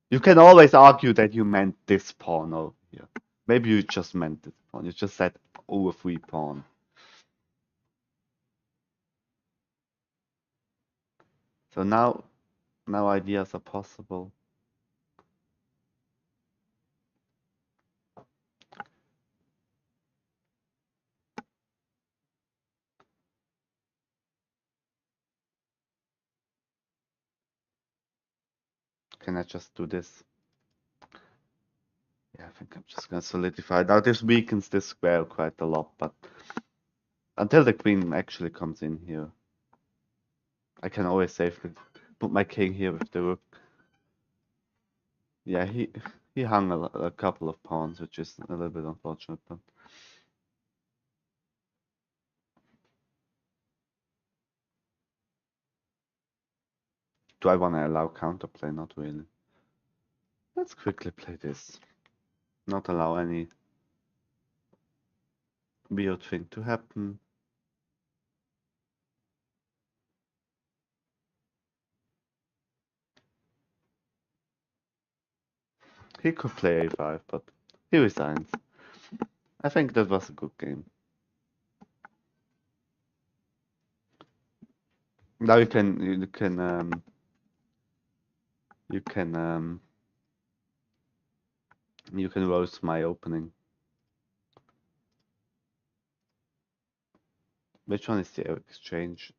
You can always argue that you meant this pawn over here. Maybe you just meant this pawn. You just said over 3 pawn. So now ideas are possible. Can I just do this? Yeah, I think I'm just gonna solidify. Now this weakens this square quite a lot, but until the queen actually comes in here, I can always safely put my king here with the rook. Yeah, he hung a couple of pawns, which is a little bit unfortunate, but do I want to allow counterplay? Not really. Let's quickly play this. Not allow any weird thing to happen. He could play a5, but he resigns. I think that was a good game. Now you can you can roast my opening. Which one is the exchange?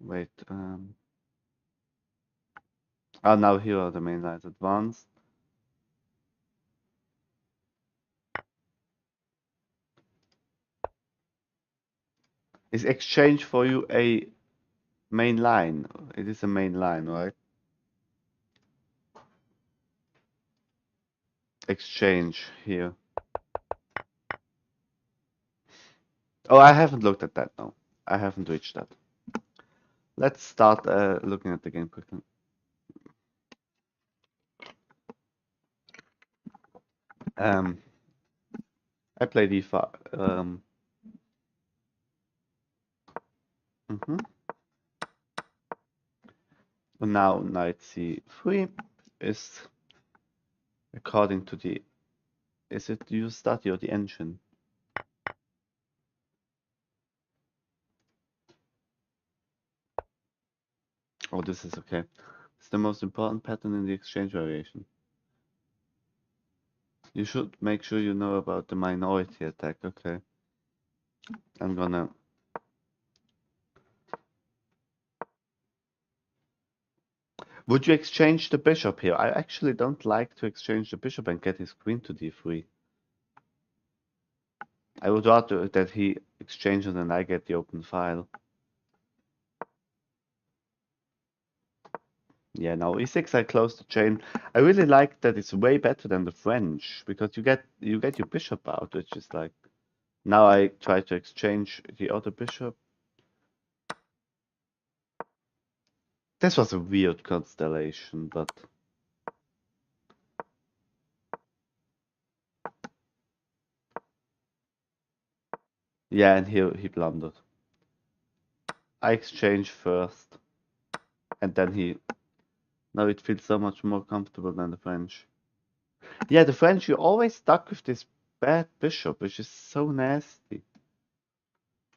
Wait, oh, now here are the main lines. Advanced. Is exchange for you a main line? It is a main line, right? Exchange here. Oh, I haven't looked at that, no. I haven't reached that. Let's start looking at the game quickly. I play d5. Now knight c3 is according to the. Is it you study or the engine? Oh, this is okay. It's the most important pattern in the exchange variation. You should make sure you know about the minority attack. Okay. I'm gonna. Would you exchange the bishop here? I actually don't like to exchange the bishop and get his queen to d3. I would rather that he exchanges and I get the open file. Yeah, no, e6 I close the chain. I really like that it's way better than the French because you get your bishop out, which is like now I try to exchange the other bishop. This was a weird constellation, but yeah, and here he blundered. I exchange first, and then he. Now it feels so much more comfortable than the French. Yeah, the French, you're always stuck with this bad bishop, which is so nasty.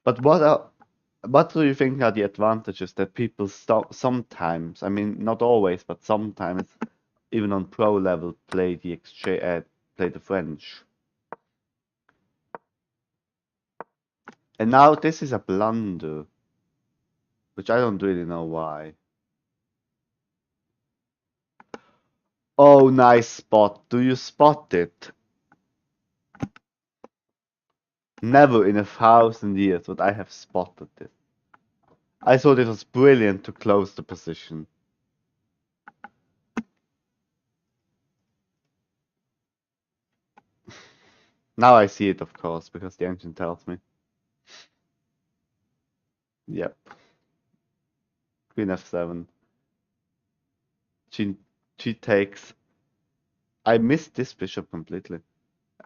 But what do you think are the advantages that people sometimes, I mean, not always, but sometimes, even on pro level, play play the French? And now this is a blunder, which I don't really know why. Oh, nice spot. Do you spot it? Never in 1,000 years would I have spotted this. I thought it was brilliant to close the position. Now I see it, of course, because the engine tells me. Yep. Queen f7. G, G takes. I missed this bishop completely.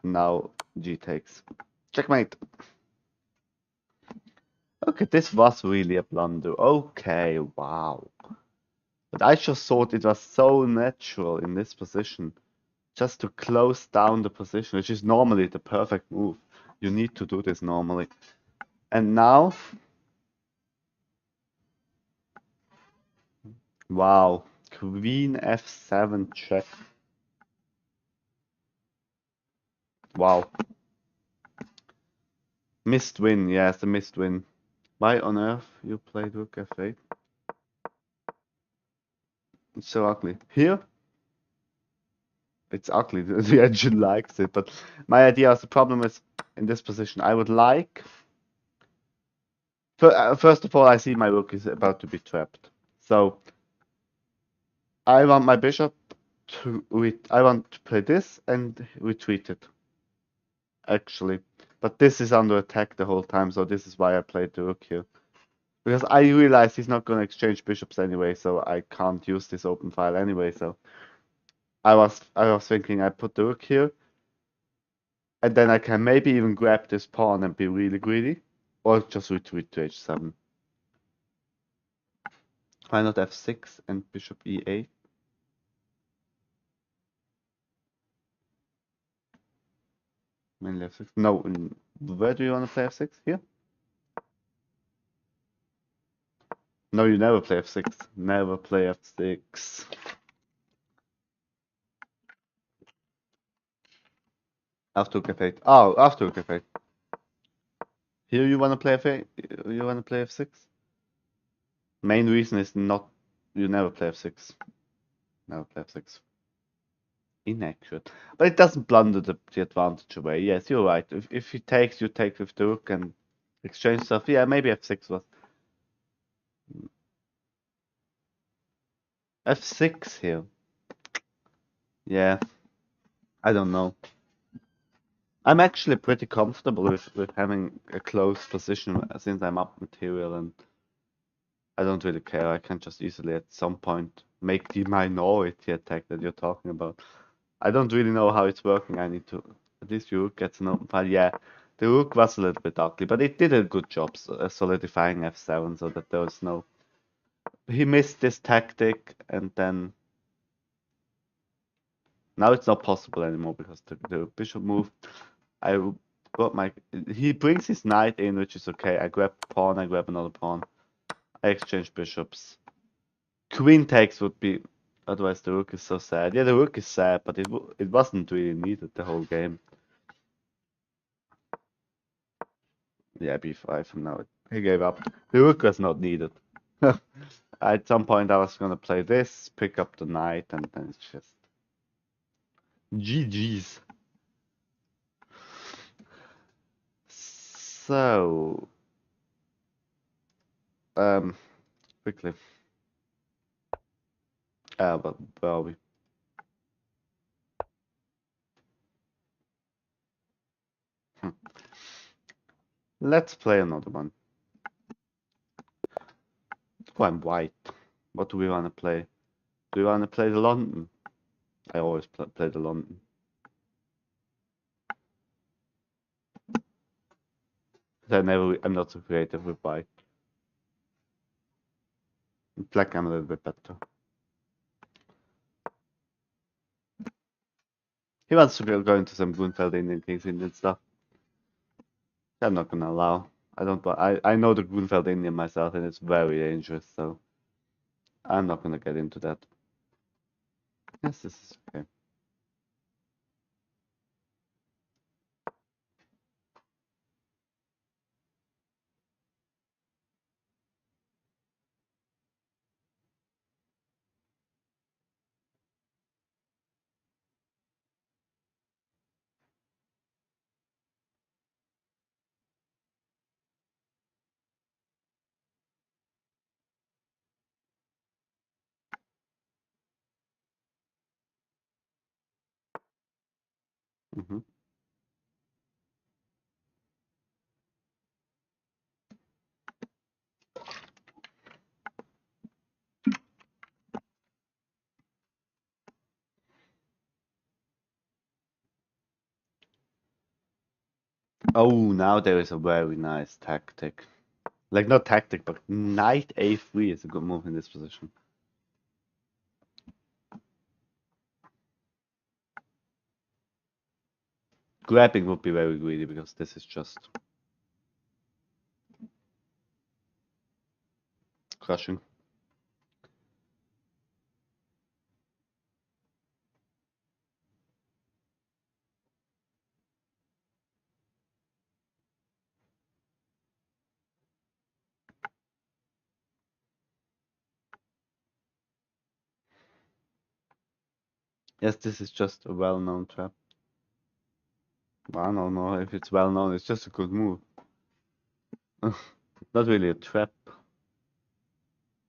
Now G takes. Checkmate. Okay, this was really a blunder. Okay, wow. But I just thought it was so natural in this position. Just to close down the position, which is normally the perfect move. You need to do this normally. And now, wow, Queen f7 check. Wow. Missed win, yes, a missed win. Why on earth you played Rook f8? It's so ugly. Here, it's ugly. The engine likes it, but my idea is the problem is in this position. I would like. First of all, I see my rook is about to be trapped. So I want my bishop to I want to play this and retreat it. Actually, but this is under attack the whole time, so this is why I played the rook here. Because I realize he's not going to exchange bishops anyway, so I can't use this open file anyway. So I was thinking I put the rook here, and then I can maybe even grab this pawn and be really greedy, or just retreat to h7. Why not f6 and bishop e8? Mainly f6. No, where do you want to play f6? Here? No, you never play f6. Never play f6. After F8. Oh, after F8. Here you wanna play F8? You wanna play F6? Main reason is not you never play F6. Never play F6. Inaccurate. But it doesn't blunder the advantage away. Yes, you're right. If he takes, you take with the rook and exchange stuff. Yeah, maybe F6 was. F6 here. Yeah, I don't know. I'm actually pretty comfortable with having a close position since I'm up material and I don't really care. I can just easily at some point make the minority attack that you're talking about. I don't really know how it's working. I need to. At least your rook gets an open file. Yeah, the rook was a little bit ugly, but it did a good job solidifying f7 so that there was no. He missed this tactic, and then now it's not possible anymore because the bishop moved. I got my. He brings his knight in, which is okay. I grab a pawn. I grab another pawn. I exchange bishops. Queen takes would be. Otherwise, the rook is so sad. Yeah, the rook is sad, but it wasn't really needed the whole game. Yeah, b5, and now he gave up. The rook was not needed. At some point, I was gonna play this, pick up the knight, and then it's just GG's. So, quickly. But where are we? Let's play another one. Oh, I'm white. What do we want to play? Do we want to play the London? I always play the London. I'm not so creative with white. Black, I'm a little bit better. He wants to go into some Grunfeld Indian Kings Indian stuff. I'm not gonna allow. I know the Grunfeld Indian myself, and it's very dangerous. So I'm not gonna get into that. Yes, this is okay. Hmm. Oh, now there is a very nice tactic. Like not tactic, but knight a3 is a good move in this position. Grabbing would be very greedy because this is just crushing. Yes, this is just a well-known trap. I don't know if it's well-known, it's just a good move. Not really a trap.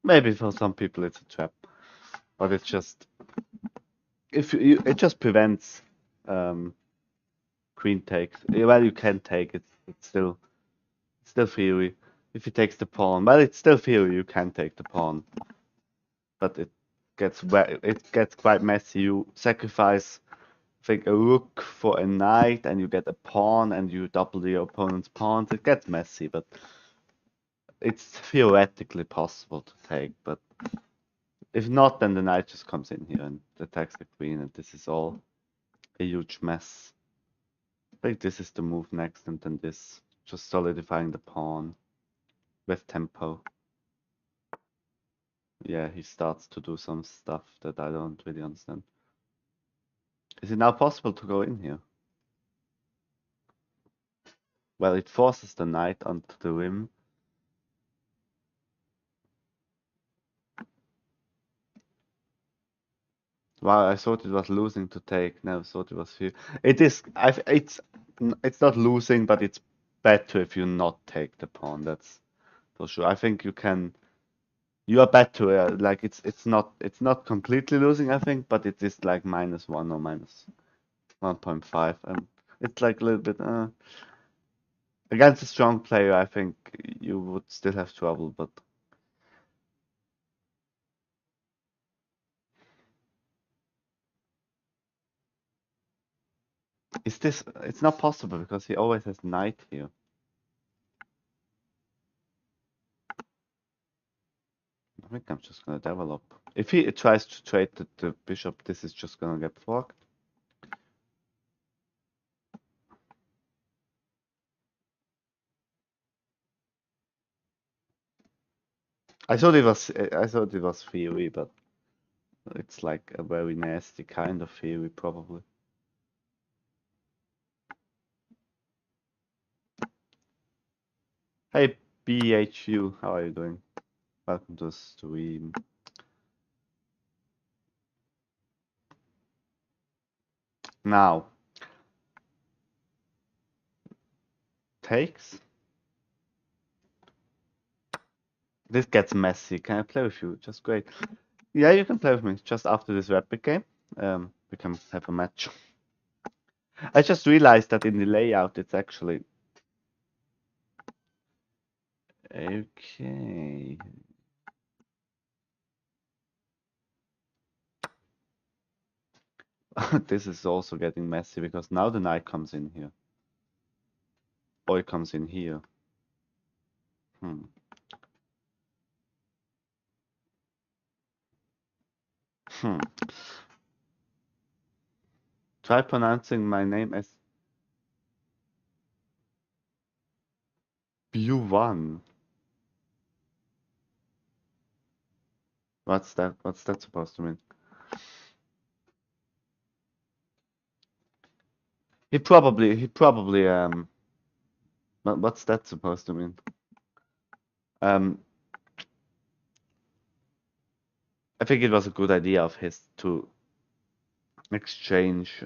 Maybe for some people it's a trap, but it's just it just prevents queen takes. Well, you can take it. It's still theory. If he takes the pawn, well, it's still theory. You can take the pawn, but it gets quite messy. You sacrifice, I think, a rook for a knight, and you get a pawn, and you double your opponent's pawns. It gets messy, but it's theoretically possible to take. But if not, then the knight just comes in here and attacks the queen, and this is all a huge mess. I think this is the move next, and then this, just solidifying the pawn with tempo. Yeah, he starts to do some stuff that I don't really understand. Is it now possible to go in here? Well, it forces the knight onto the rim. Wow, I thought it was losing to take. No, I thought it was few. It is. It's not losing, but it's better if you not take the pawn. That's for sure. I think you can. You are better. Like it's not completely losing. I think, but it is like -1 or -1.5. It's like a little bit. Against a strong player, I think you would still have trouble. But is this? It's not possible because he always has knight here. I think I'm just gonna develop. If he tries to trade the bishop, this is just gonna get forked. I thought it was theory, but it's like a very nasty kind of theory, probably. Hey BHU, how are you doing? Welcome to the stream. Now, takes. This gets messy. Can I play with you? Just great. Yeah, you can play with me. Just after this rapid game, we can have a match. I just realized that in the layout, it's actually okay. This is also getting messy because now the knight comes in here. Or it comes in here. Hmm. Hmm. Try pronouncing my name as Bu1. What's that? What's that supposed to mean? He probably, what's that supposed to mean? Um, I think it was a good idea of his to exchange,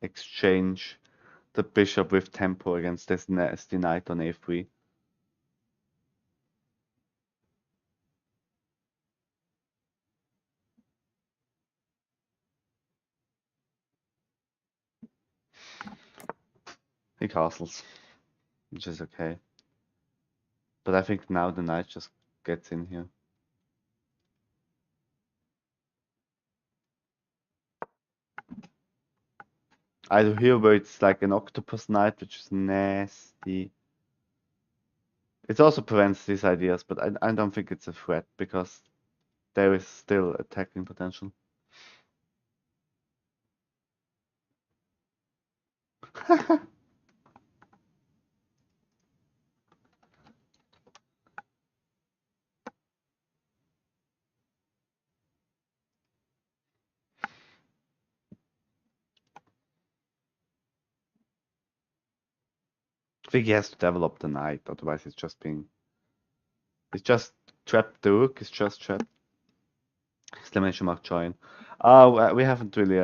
exchange the bishop with tempo against this nasty knight on a3. He castles, which is okay. But I think now the knight just gets in here. I do here where it's like an octopus knight, which is nasty. It also prevents these ideas, but I don't think it's a threat because there is still attacking potential. I think he has to develop the knight, otherwise it's just trapped. The rook is just trapped. Exclamation mark join. We haven't really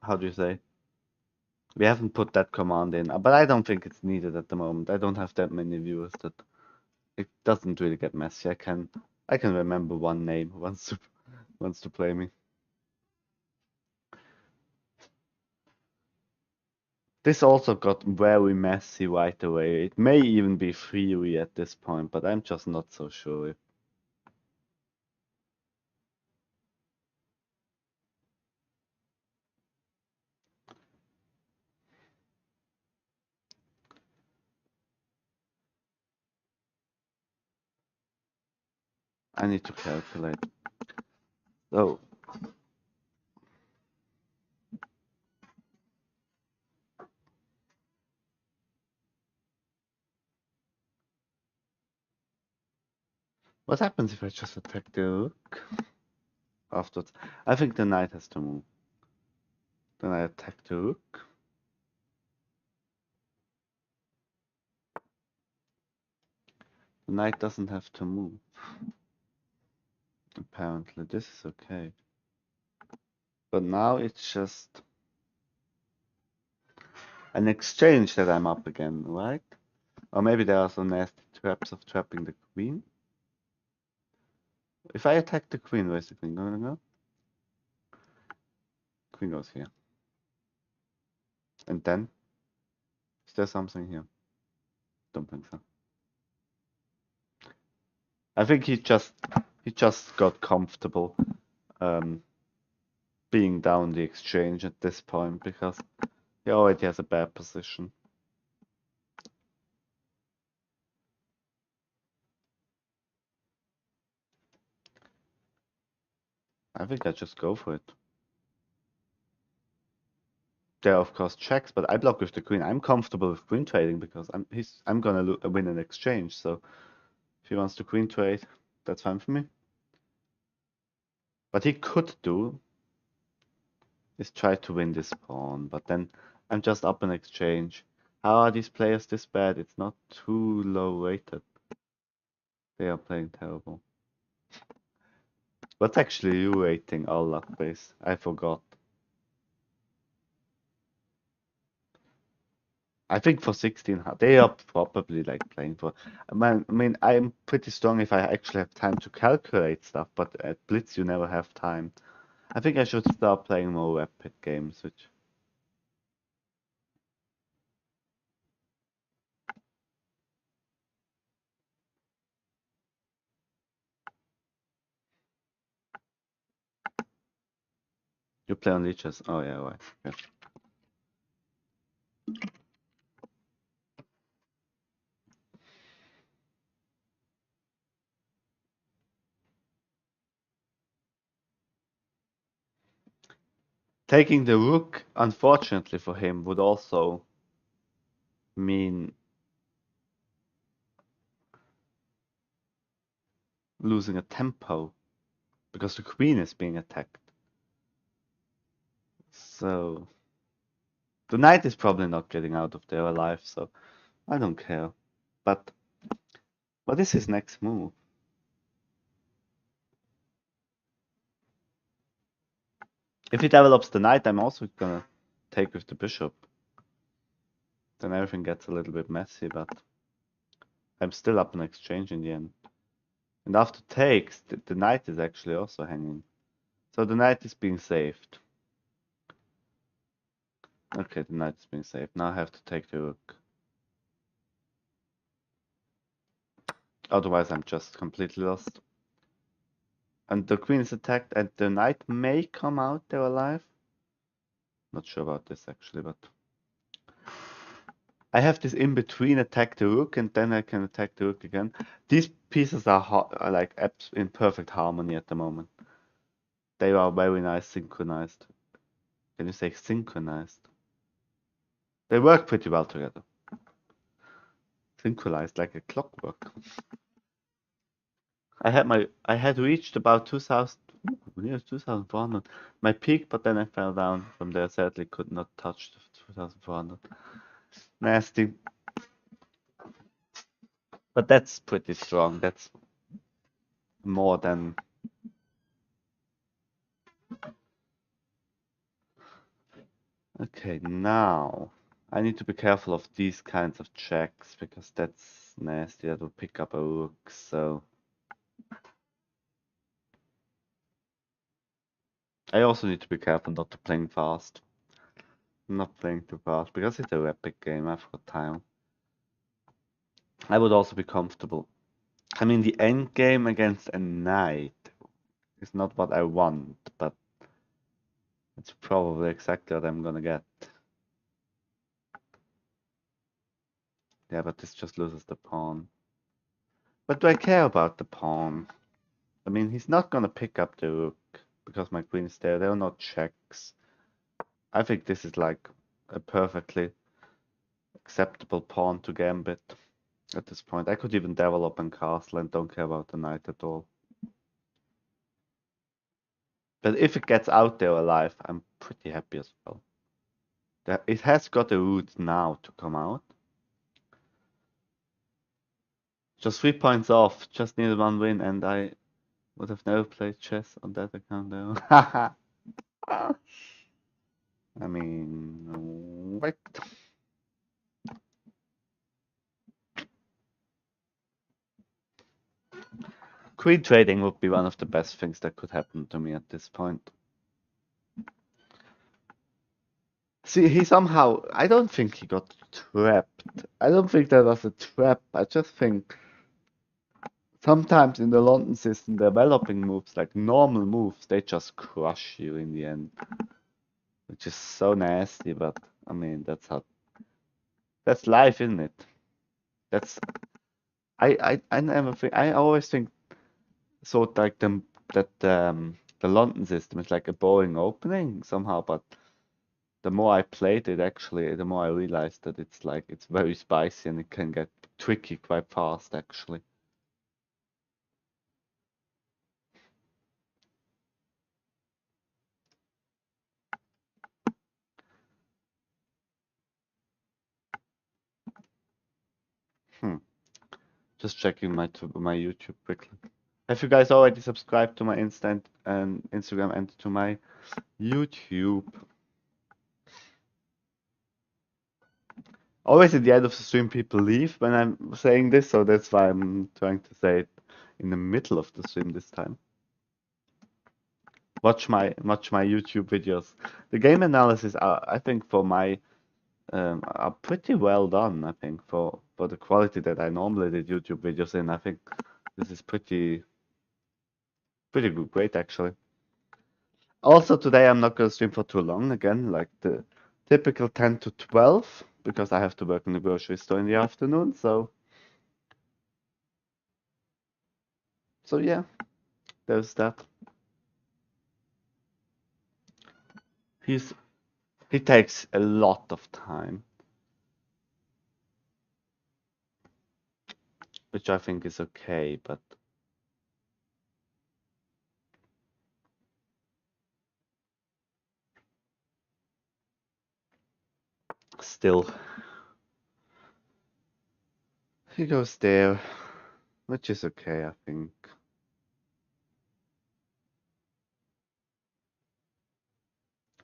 how do you say? We haven't put that command in, but I don't think it's needed at the moment. I don't have that many viewers that it doesn't really get messy. I can remember one name who wants to play me. This also got very messy right away. It may even be theory at this point, but I'm just not so sure. I need to calculate. So, what happens if I just attack the rook? afterwards. I think the knight has to move. Then I attack the rook. The knight doesn't have to move. Apparently, this is okay. But now it's just an exchange that I'm up again, right? Or maybe there are some nasty traps of trapping the queen. If I attack the queen, where's the queen gonna go? Queen goes here. And then? Is there something here? Don't think so. I think he just got comfortable being down the exchange at this point because he already has a bad position. I think I just go for it. There are of course checks, but I block with the queen. I'm comfortable with queen trading because I'm gonna win an exchange. So if he wants to queen trade, that's fine for me. What he could do is try to win this pawn, but then I'm just up an exchange. How are these players this bad? It's not too low rated. They are playing terrible. What's actually you rating all luck base? I forgot. I think for 16, they are probably like playing for. I mean, I'm pretty strong if I actually have time to calculate stuff, but at Blitz you never have time. I think I should start playing more rapid games, which. You play on leeches? Oh yeah, right. Yeah. Taking the rook, unfortunately for him, would also mean losing a tempo because the queen is being attacked. So the knight is probably not getting out of there alive, so I don't care. But what is his next move? If he develops the knight, I'm also gonna take with the bishop. Then everything gets a little bit messy, but I'm still up an exchange in the end. And after takes, the knight is actually also hanging. So the knight is being saved. Okay, the knight is being saved. Now I have to take the rook. Otherwise I'm just completely lost. And the queen is attacked and the knight may come out there alive. Not sure about this actually, but I have this in between attack the rook and then I can attack the rook again. These pieces are like in perfect harmony at the moment. They are very nice synchronized. Can you say synchronized? They work pretty well together. Synchronized like a clockwork. I had reached about 2000, near 2400, my peak, but then I fell down from there. Sadly, could not touch the 2400. Nasty. But that's pretty strong. That's more than. Okay, now I need to be careful of these kinds of checks because that's nasty. That will pick up a rook. So I also need to be careful not to playing fast. Not playing too fast because it's a rapid game. I've got time. I would also be comfortable. I mean, the end game against a knight is not what I want, but it's probably exactly what I'm gonna get. Yeah, but this just loses the pawn. But do I care about the pawn? I mean, he's not gonna pick up the rook because my queen is there. There are no checks. I think this is like a perfectly acceptable pawn to gambit at this point. I could even develop and castle and don't care about the knight at all. But if it gets out there alive, I'm pretty happy as well. It has got a route now to come out. Just 3 points off, just needed one win, and I would have never played chess on that account though. I mean, what? Queen trading would be one of the best things that could happen to me at this point. See, he somehow, I don't think he got trapped. I don't think that was a trap. I just think sometimes in the London system, developing moves, like normal moves, they just crush you in the end. Which is so nasty, but I mean, that's life, isn't it? That's, I never think, I always think sort of like the London system is like a boring opening somehow, but the more I played it, actually, the more I realized that it's very spicy and it can get tricky quite fast, actually. Hmm. Just checking my YouTube quickly. Have you guys already subscribed to my instant and Instagram and to my YouTube? Always at the end of the stream, people leave when I'm saying this, so that's why I'm trying to say it in the middle of the stream this time. Watch my YouTube videos. The game analysis are, I think, for my are pretty well done. I think for the quality that I normally did YouTube videos in, I think this is pretty good, great actually. Also today I'm not gonna stream for too long again, like the typical 10 to 12, because I have to work in the grocery store in the afternoon. So yeah, there's that. He takes a lot of time, which I think is okay, but still, he goes there, which is okay, I think.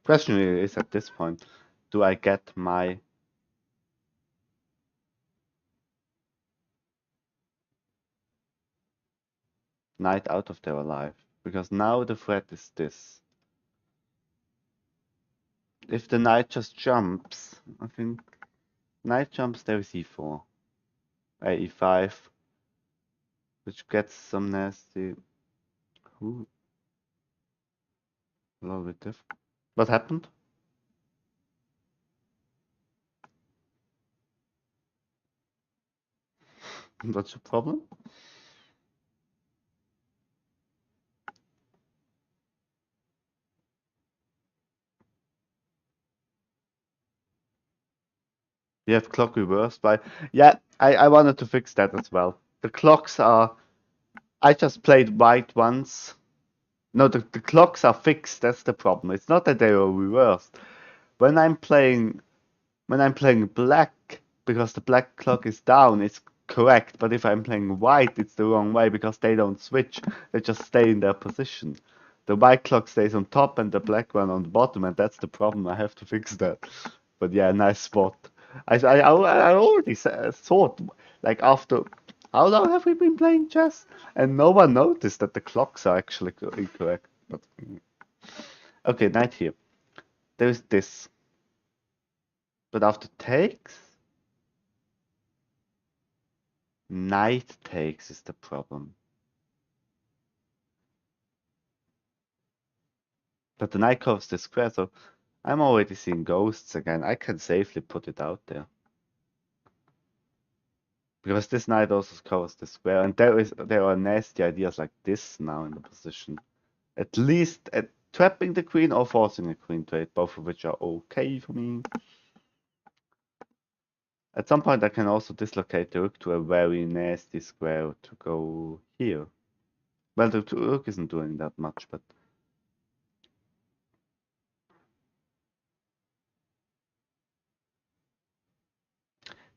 Question really is at this point, do I get my knight out of there alive? Because now the threat is this. If the knight just jumps, I think knight jumps there is e4, e5, which gets some nasty. Ooh, a little bit different. What happened? What's the problem? You have clock reversed by. Yeah, I wanted to fix that as well. The clocks are. I just played white once. No, the clocks are fixed. That's the problem. It's not that they are reversed. When I'm playing when I'm playing black, because the black clock is down, it's correct. But if I'm playing white, it's the wrong way because they don't switch. They just stay in their position. The white clock stays on top and the black one on the bottom, and that's the problem. I have to fix that. But yeah, nice spot. I already thought, like after how long have we been playing chess? And no one noticed that the clocks are actually incorrect. But okay, knight here. There's this. But after takes, knight takes is the problem. But the knight covers the square, so I'm already seeing ghosts again. I can safely put it out there. Because this knight also covers the square, and there are nasty ideas like this now in the position. At least at trapping the queen or forcing a queen trade, both of which are okay for me. At some point I can also dislocate the rook to a very nasty square to go here. Well, the rook isn't doing that much, but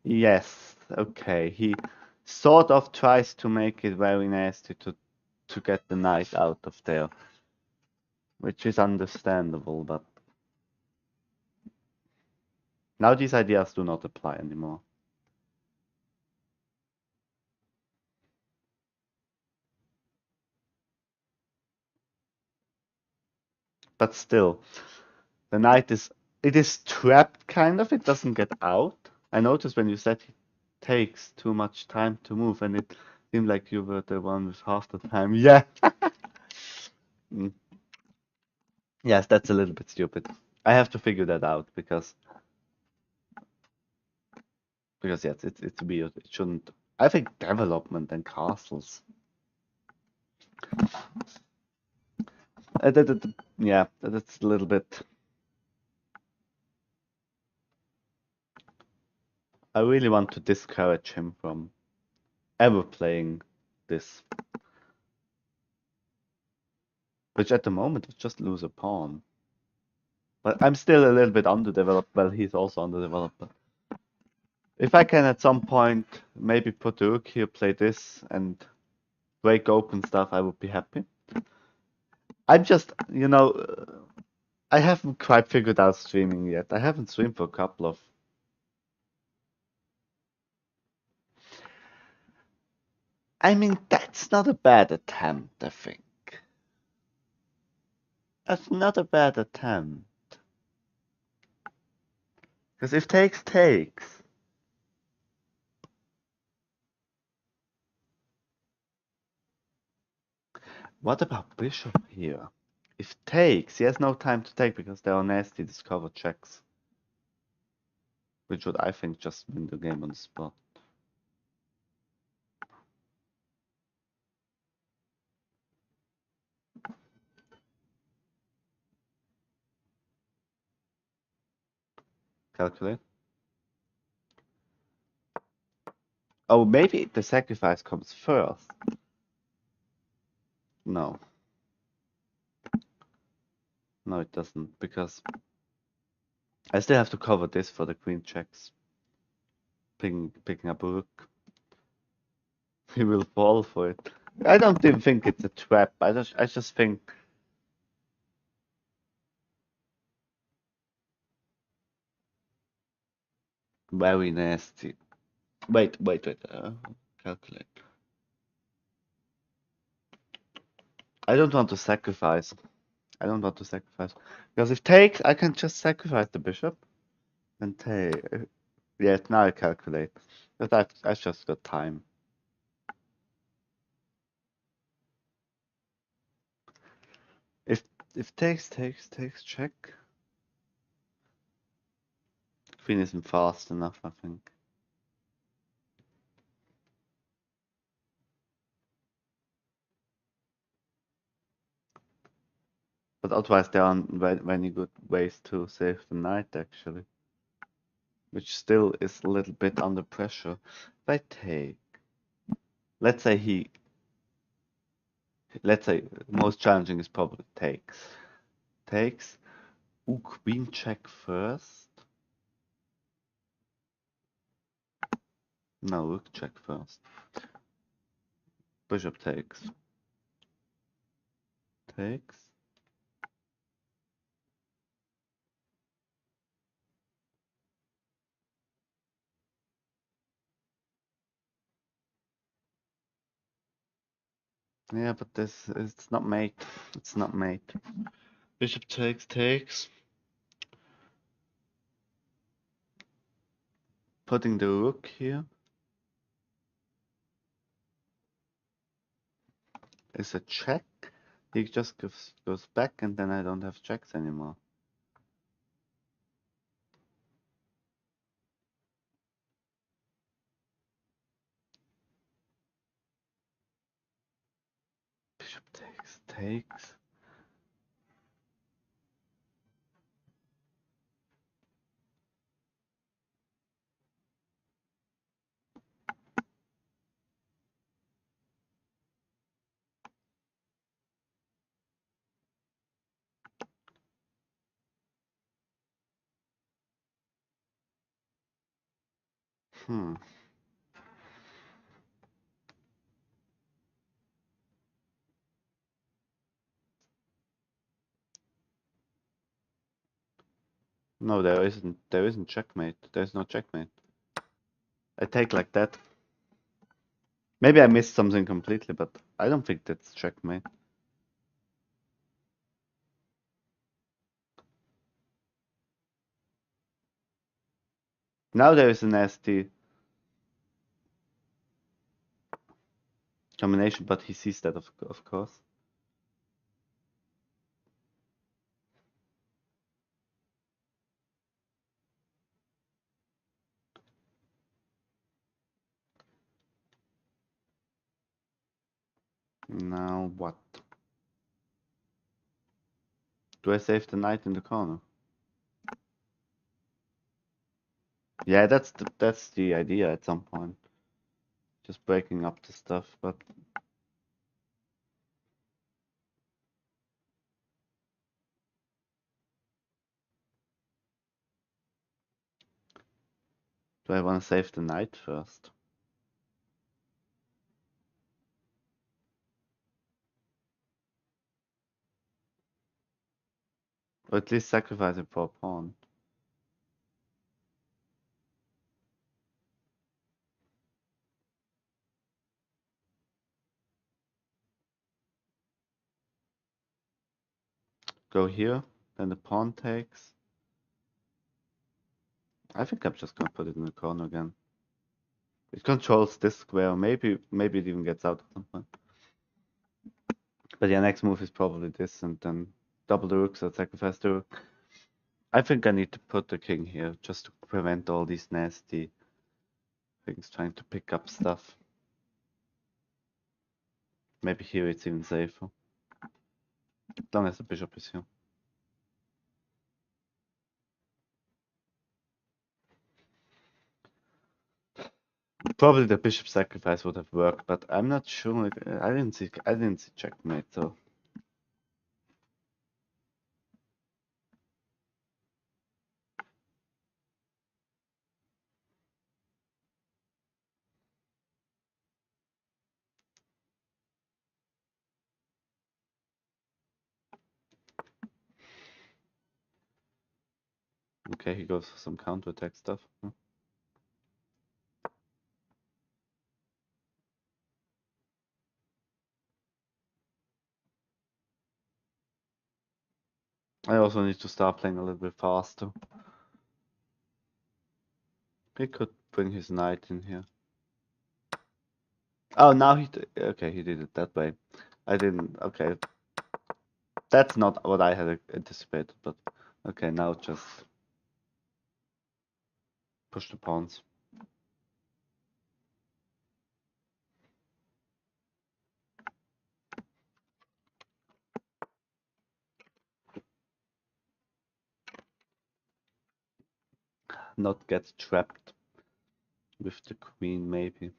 Yes, okay. He sort of tries to make it very nasty to get the knight out of there, which is understandable, but now these ideas do not apply anymore. But still, the knight it is trapped kind of, it doesn't get out. I noticed when you said it takes too much time to move, and it seemed like you were the one with half the time. Yeah. Mm. Yes, that's a little bit stupid. I have to figure that out because yes, it's weird. It shouldn't. I think development and castles. Yeah, that's a little bit. I really want to discourage him from ever playing this, which at the moment is just lose a pawn. But I'm still a little bit underdeveloped. Well, he's also underdeveloped. But if I can at some point maybe put the rook here, play this, and break open stuff, I would be happy. I'm just, I haven't quite figured out streaming yet. I haven't streamed for a couple of. I mean, that's not a bad attempt, I think. That's not a bad attempt. Because if takes, takes. What about bishop here? If takes, he has no time to take because there are nasty discover checks. Which would, I think, just win the game on the spot. Calculate. Oh, maybe the sacrifice comes first. No. No, it doesn't, because I still have to cover this for the queen checks. Picking up a rook. He will fall for it. I don't even think it's a trap. I just think very nasty. Wait. Calculate. I don't want to sacrifice. I don't want to sacrifice. Because if takes, I can just sacrifice the bishop and take. Yeah, now I calculate. But I just got time. If takes, check. Queen isn't fast enough, I think. But otherwise, there aren't many good ways to save the knight, actually. Which still is a little bit under pressure. If I take, let's say most challenging is probably takes. Takes. Ooh, queen check first. No, rook check first. Bishop takes. Takes. Yeah, but it's not mate. It's not mate. Bishop takes. Putting the rook here is a check. He just goes back, and then I don't have checks anymore. Bishop takes. Hmm. No, there isn't. There isn't checkmate. There's no checkmate. I take like that. Maybe I missed something completely, but I don't think that's checkmate. Now there is a nasty combination, but he sees that of course. Now what? Do I save the knight in the corner? Yeah, that's the idea at some point. Just breaking up the stuff, but do I want to save the knight first? Or at least sacrifice it for a pawn? Go here, then the pawn takes. I think I'm just gonna put it in the corner again. It controls this square. Maybe it even gets out at some point. But yeah, next move is probably this, and then double the rooks or sacrifice the rook. I think I need to put the king here just to prevent all these nasty things trying to pick up stuff. Maybe here it's even safer. As long as the bishop is here. Probably the bishop sacrifice would have worked, but I'm not sure. Like, I didn't see checkmate, so okay, he goes for some counterattack stuff. I also need to start playing a little bit faster. He could bring his knight in here. Oh, now okay, he did it that way. I didn't. Okay, that's not what I had anticipated, but okay, now just push the pawns. Not get trapped with the queen, maybe.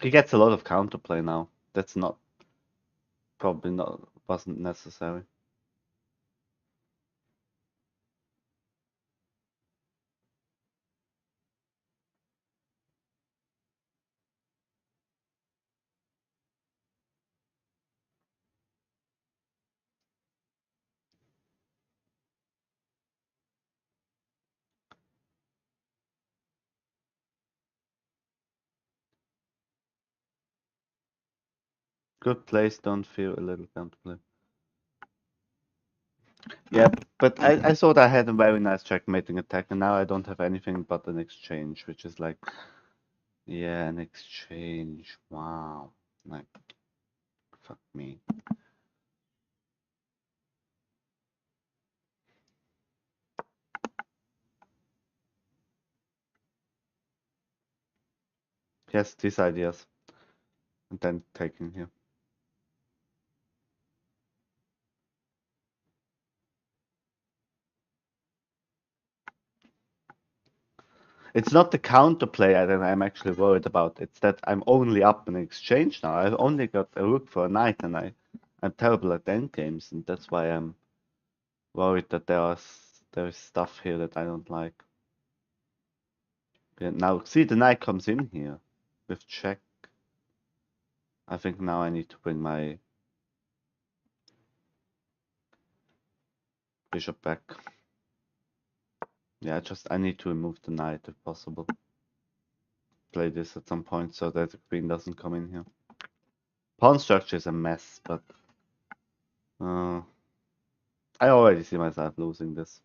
He gets a lot of counterplay now. That's not probably not wasn't necessary. Good place, don't feel a little counterplay. Yeah, but I thought I had a very nice checkmating attack, and now I don't have anything but an exchange, which is like, yeah, an exchange. Wow, like, fuck me. Yes, these ideas, and then taking here. It's not the counterplay that I'm actually worried about. It's that I'm only up in exchange now. I've only got a rook for a knight, and I'm terrible at endgames, and that's why I'm worried that there's stuff here that I don't like. Yeah, now, see, the knight comes in here with check. I think now I need to bring my bishop back. Yeah, I need to remove the knight if possible. Play this at some point so that the queen doesn't come in here. Pawn structure is a mess, but I already see myself losing this.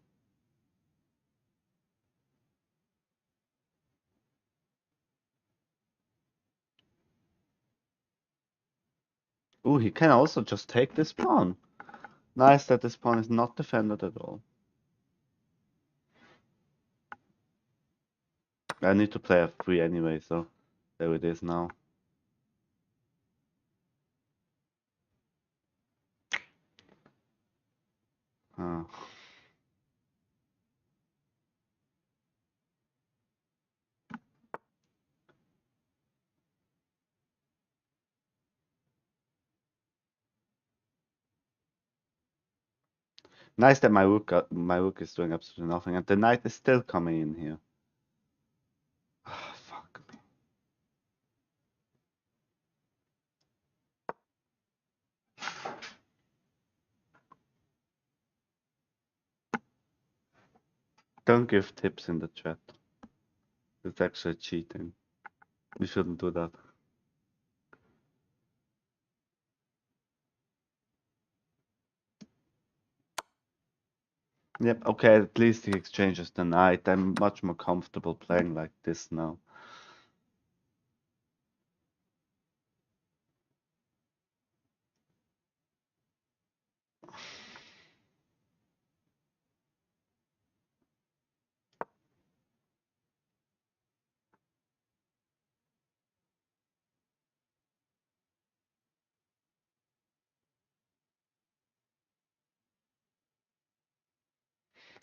Ooh, he can also just take this pawn. Nice that this pawn is not defended at all. I need to play f3 anyway, so there it is now. Uh, nice that my rook is doing absolutely nothing, and the knight is still coming in here. Ah, fuck me. Don't give tips in the chat. It's actually cheating. We shouldn't do that. Yep, okay, at least he exchanges the knight. I'm much more comfortable playing like this now.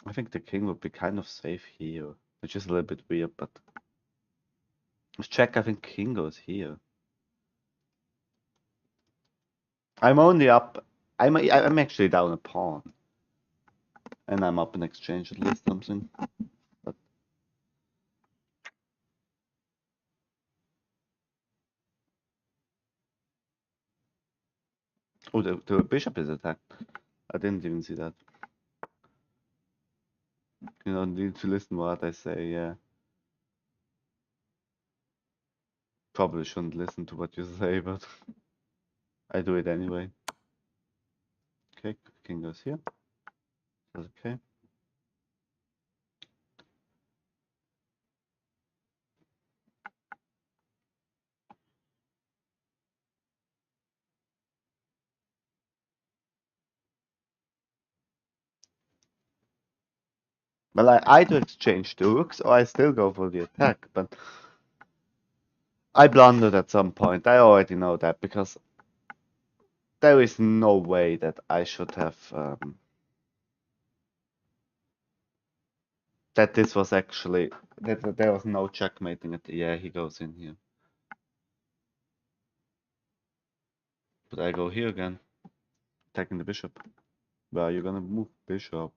I think the king would be kind of safe here, which is a little bit weird, but let's check. I think king goes here. I'm only up. I'm actually down a pawn, and I'm up in exchange at least something. But oh, the bishop is attacked. I didn't even see that. You don't need to listen what I say. Yeah, probably shouldn't listen to what you say, but I do it anyway. Okay, king goes here. That's okay. Well, I either exchange the rooks or I still go for the attack, but I blundered at some point. I already know that because there is no way that I should have that this was actually that there was no checkmating at the yeah he goes in here. But I go here again, attacking the bishop. Where are you gonna move bishop?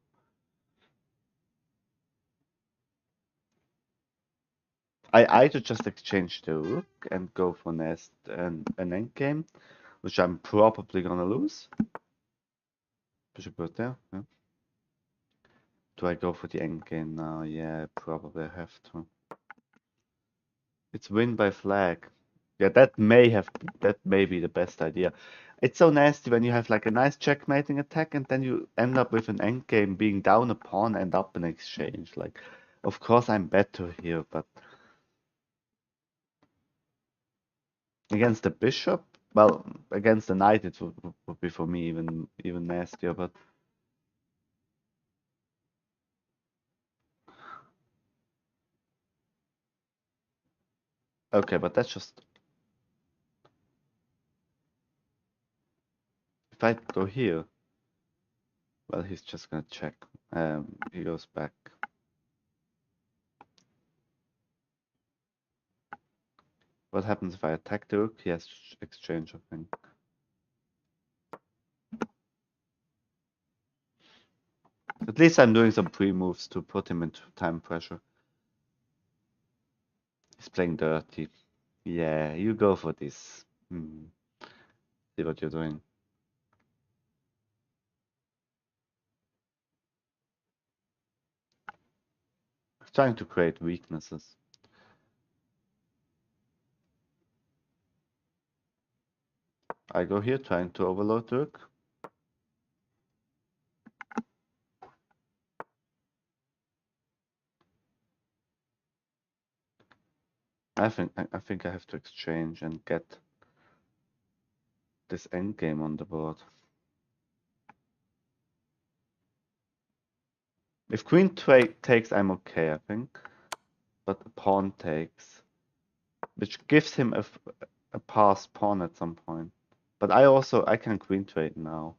I either just exchange the rook and go for nest and an endgame, which I'm probably gonna lose. Bishop goes there. Yeah. Do I go for the endgame now? Yeah, probably I have to. It's win by flag. Yeah, that may be the best idea. It's so nasty when you have like a nice checkmating attack and then you end up with an endgame being down a pawn and up an exchange. Like, of course I'm better here, but against the bishop, well, against the knight it would be for me even nastier. But okay, but that's just if I go here, well, he's just gonna check. He goes back. What happens if I attack the rook? Yes, exchange, I think. At least I'm doing some pre-moves to put him into time pressure. He's playing dirty. Yeah, you go for this. See what you're doing. Trying to create weaknesses. I go here trying to overload the rook. I think I have to exchange and get this endgame on the board. If queen takes, I'm okay, I think. But the pawn takes, which gives him a passed pawn at some point. But I can queen trade now,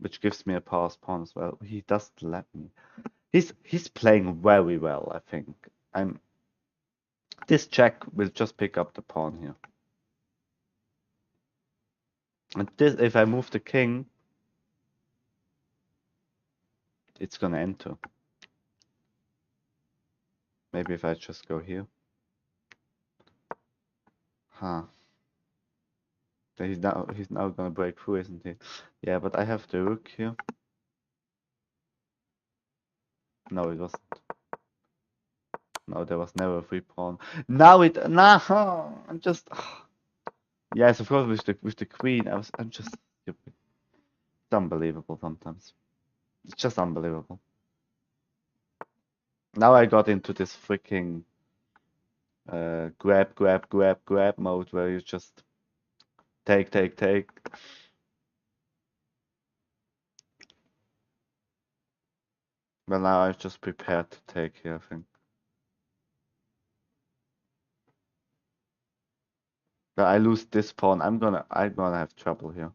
which gives me a passed pawn as well. He doesn't let me. He's playing very well, I think. This check will just pick up the pawn here. And this, if I move the king, it's gonna enter. Maybe if I just go here. Huh. He's now gonna break through, isn't he? Yeah, but I have the rook here. No, it wasn't. No, there was never a free pawn. Now I'm just yes, of course with the queen. I'm just stupid. It's unbelievable sometimes. It's just unbelievable. Now I got into this freaking grab mode where you just take. Well, now I'm just prepared to take here, I think. But I lose this pawn. I'm gonna have trouble here.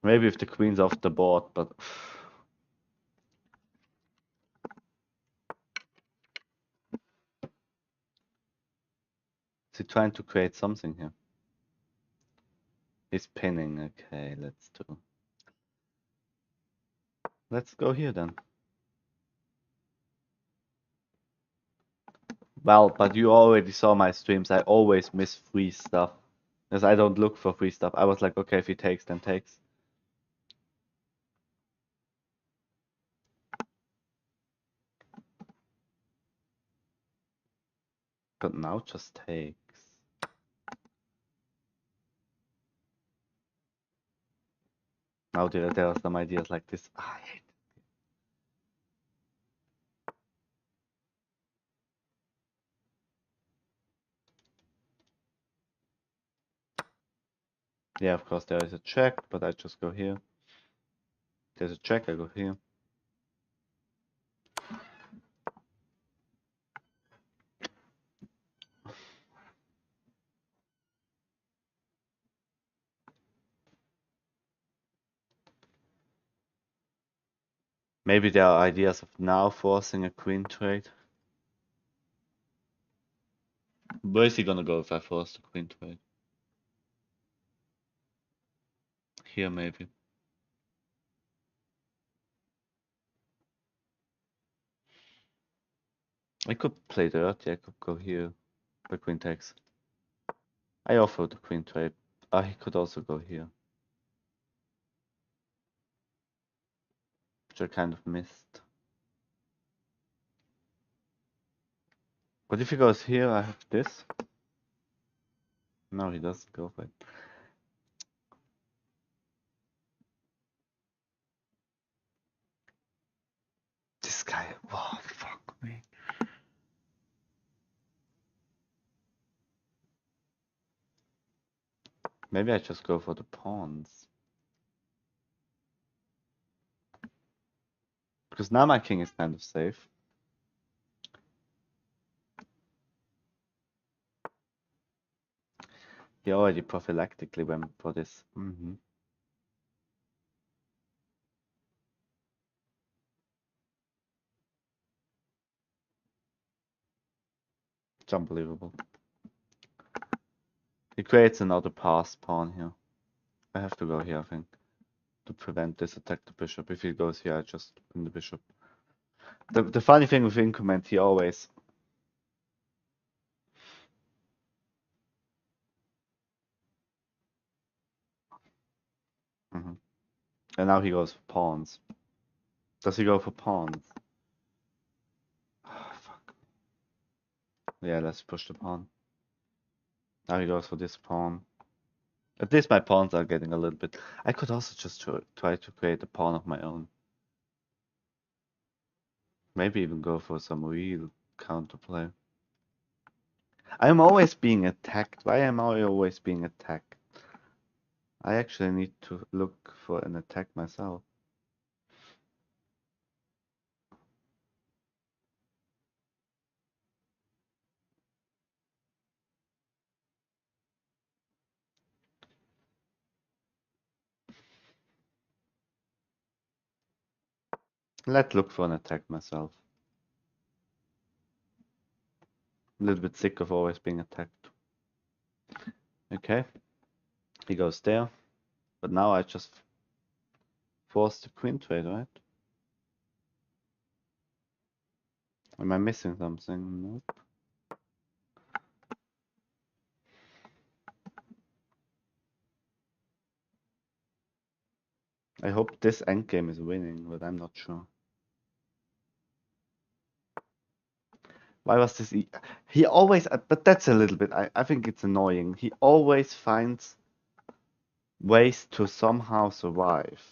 Maybe if the queen's off the board, but is he trying to create something here? He's pinning. Okay, let's go here then. Well, but you already saw my streams. I always miss free stuff. Because I don't look for free stuff. I was like, okay, if he takes, then takes. But now just takes. Now there are some ideas like this. I hate it. Yeah, of course there is a check, but I just go here. There's a check, I go here. Maybe there are ideas of now forcing a queen trade. Where is he gonna go if I force the queen trade? Here maybe. I could play dirty, I could go here. The queen takes. I offer the queen trade. He could also go here. Which I kind of missed. But if he goes here, I have this. No, he doesn't go for it. This guy, oh fuck me. Maybe I just go for the pawns. Because now my king is kind of safe. He already prophylactically went for this. It's unbelievable. He creates another pass pawn here. I have to go here, I think, to prevent this attack to bishop. If he goes here, I just win the bishop. The funny thing with increment, he always... And now he goes for pawns. Does he go for pawns? Oh, fuck. Yeah, let's push the pawn. Now he goes for this pawn. At least my pawns are getting a little bit... I could also just try to create a pawn of my own. Maybe even go for some real counterplay. I'm always being attacked. Why am I always being attacked? I actually need to look for an attack myself. Let's look for an attack myself. A little bit sick of always being attacked. Okay. He goes there. But now I just force the queen trade, right? Am I missing something? Nope. I hope this endgame is winning, but I'm not sure. Why was this? He always, but that's a little bit, I think it's annoying. He always finds ways to somehow survive.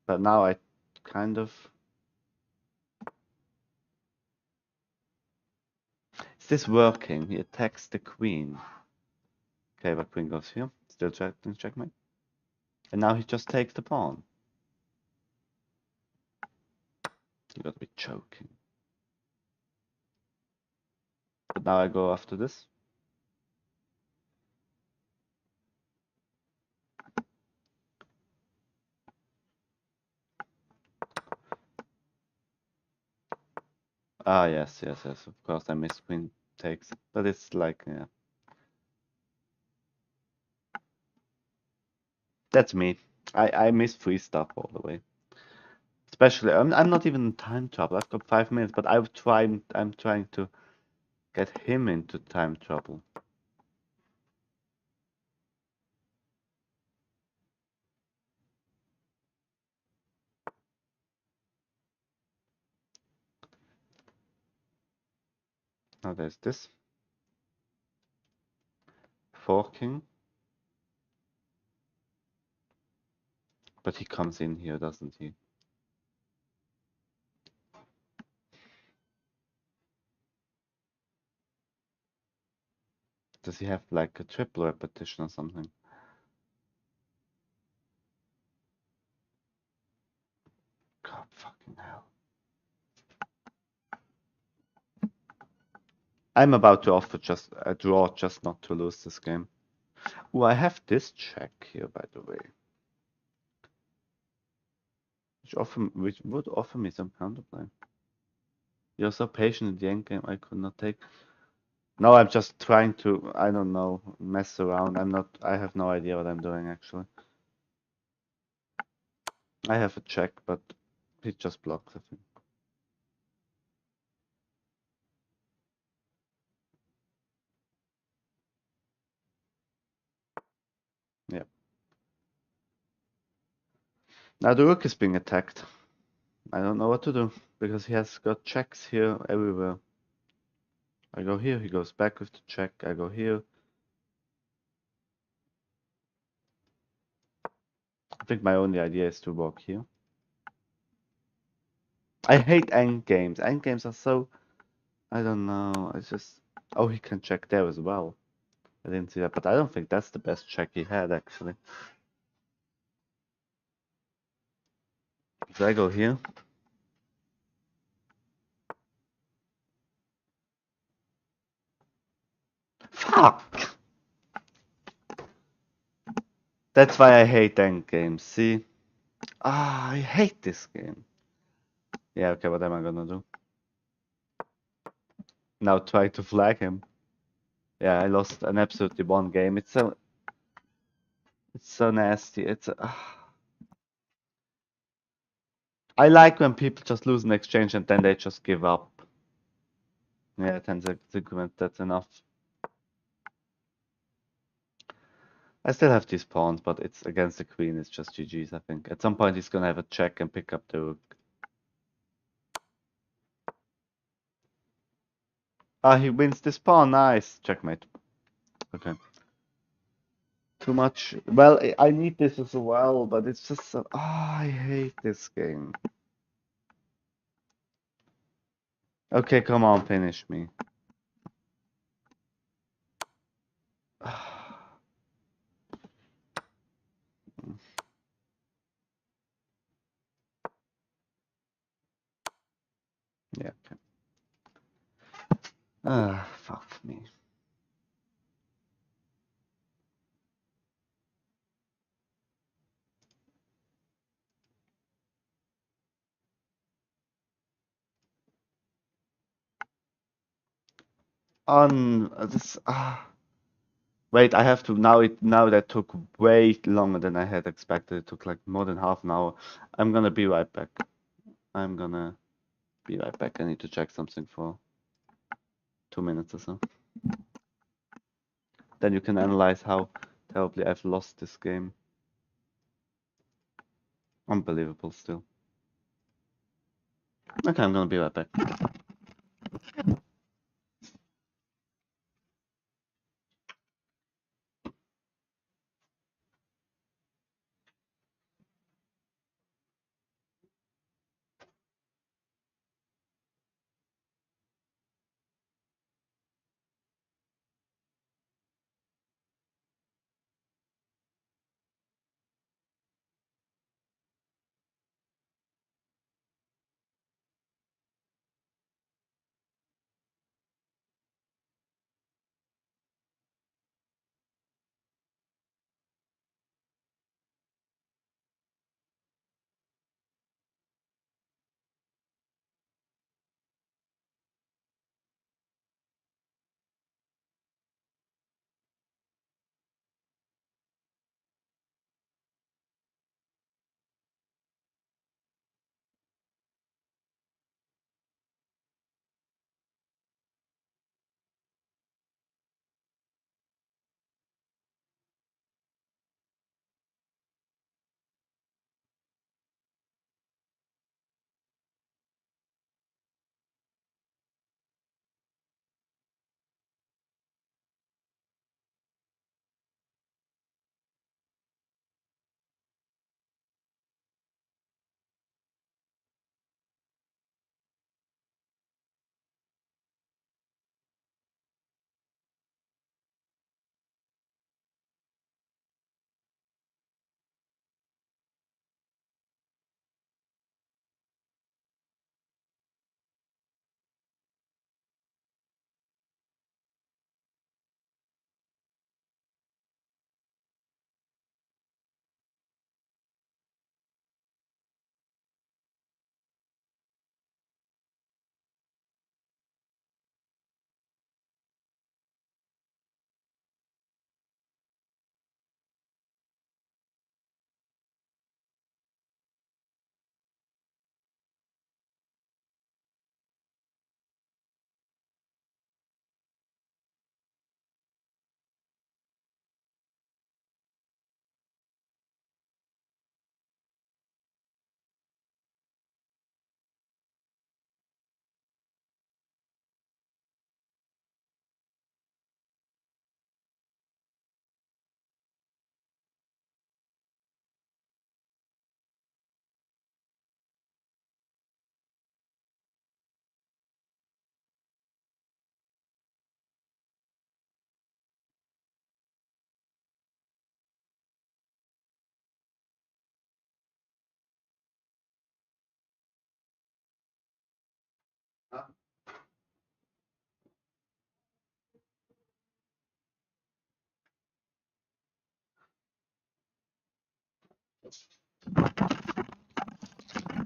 But now I kind of... Is this working? He attacks the queen. Okay, but queen goes here. Still checkmate. And now he just takes the pawn. You gotta be joking. But now I go after this. Ah, yes. Of course, I missed queen takes. But it's like, yeah. That's me. I miss free stuff all the way. Especially, I'm not even in time trouble. I've got 5 minutes, but I'm trying to get him into time trouble. Now there's this. Forking. But he comes in here, doesn't he? Does he have like a triple repetition or something? God fucking hell. I'm about to offer just a draw just not to lose this game. Oh, I have this check here, by the way. Which would offer me some counterplay. You're so patient in the end game, I could not take. No, I'm just trying to, I don't know, mess around. I have no idea what I'm doing actually. I have a check, but he just blocks, I think. Yeah. Now the rook is being attacked. I don't know what to do because he has got checks here everywhere. I go here, he goes back with the check. I go here. I think my only idea is to walk here. I hate endgames. Endgames are so... I don't know. It's just... Oh, he can check there as well. I didn't see that, but I don't think that's the best check he had, actually. So I go here. Fuck! That's why I hate end games. See? Ah, I hate this game. Yeah, okay, what am I gonna do? Now try to flag him. Yeah, I lost an absolutely one game. It's so nasty. I like when people just lose an exchange and then they just give up. Yeah, 10 seconds increment, that's enough. I still have these pawns, but it's against the queen, it's just GG's, I think. At some point he's gonna have a check and pick up the rook. Ah, he wins this pawn, nice. Checkmate. Okay. Too much. Well, I need this as well, but it's just so... Ah, I hate this game. Okay, come on, finish me. Yeah, okay. Ah, fuck me. This... Ah. Wait, I have to now that took way longer than I had expected. It took like more than half an hour. I'm gonna be right back. I'm gonna be right back. I need to check something for 2 minutes or so. Then you can analyze how terribly I've lost this game. Unbelievable still. Okay, I'm gonna be right back.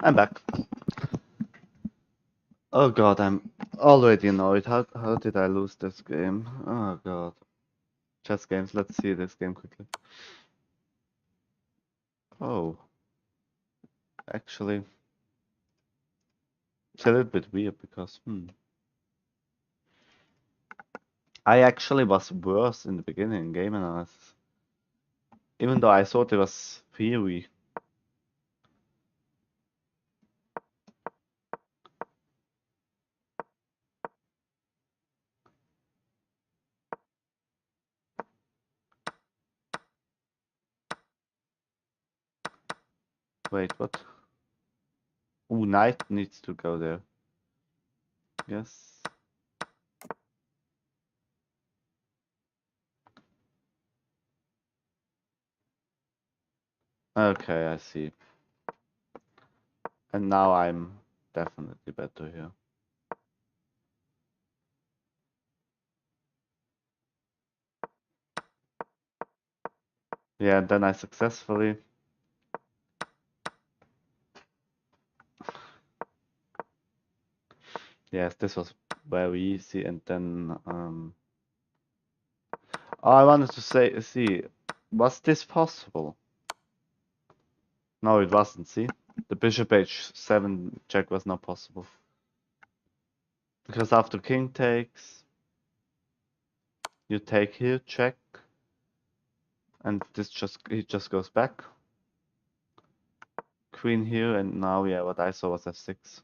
I'm back. Oh god, I'm already annoyed. How did I lose this game? Oh god. Chess games, let's see this game quickly. Oh. Actually, it's a little bit weird because, I actually was worse in the beginning in game analysis. Even though I thought it was theory. Wait, what? Ooh, knight needs to go there. Yes. Okay, I see. And now I'm definitely better here. Yeah, then I successfully. Yes, this was very easy, and then oh, I wanted to see, was this possible? No, it wasn't. See, the bishop h7 check was not possible because after king takes, you take here check, and he just goes back. Queen here, and now yeah, what I saw was f6.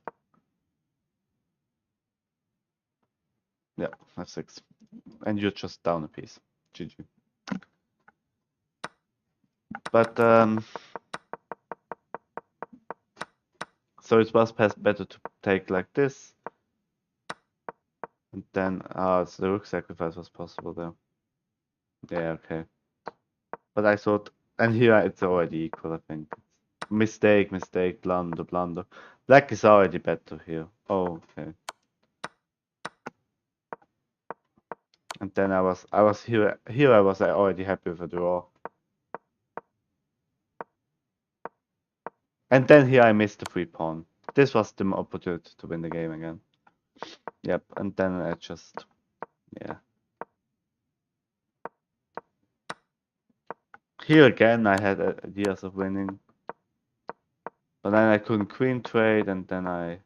Yeah, f6, and you're just down a piece. GG. But so it was better to take like this, and then so the rook sacrifice was possible there. Yeah, okay. But I thought, and here it's already equal, I think. Mistake, blunder, blunder. Black is already better here. Oh, okay. And then I was here I was already happy with a draw. And then here I missed the free pawn. This was the opportunity to win the game again. Yep, and then I just, yeah. Here again I had ideas of winning. But then I couldn't queen trade, and then I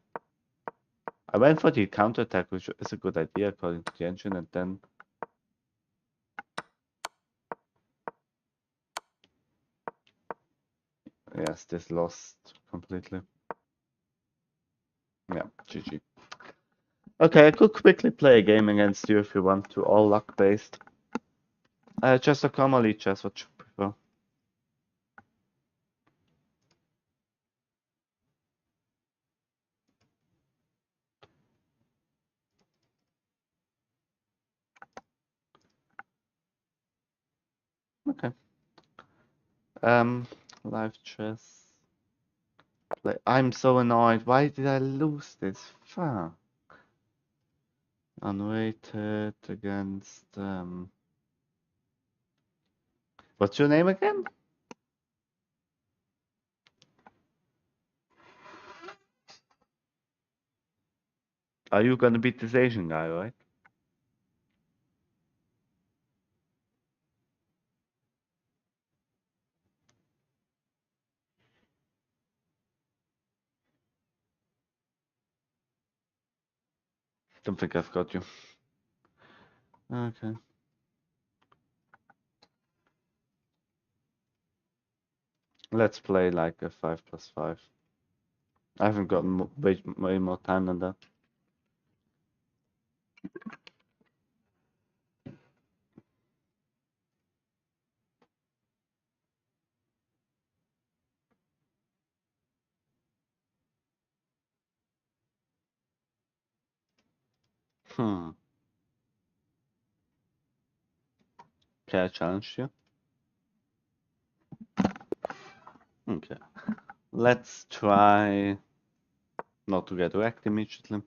went for the counterattack, which is a good idea according to the engine, and then yes, this lost completely. Yeah, GG. Okay, I could quickly play a game against you if you want to, all luck based. Just a common lead chess, what you prefer? Okay. Live chess. I'm so annoyed. Why did I lose this? Fuck. Unrated against what's your name again? Are you gonna beat this Asian guy, right? Don't think I've got you. Okay. Let's play like a 5+5. I haven't got way more time than that. Hmm. Okay, I challenged you. Okay. Let's try not to get wrecked immediately.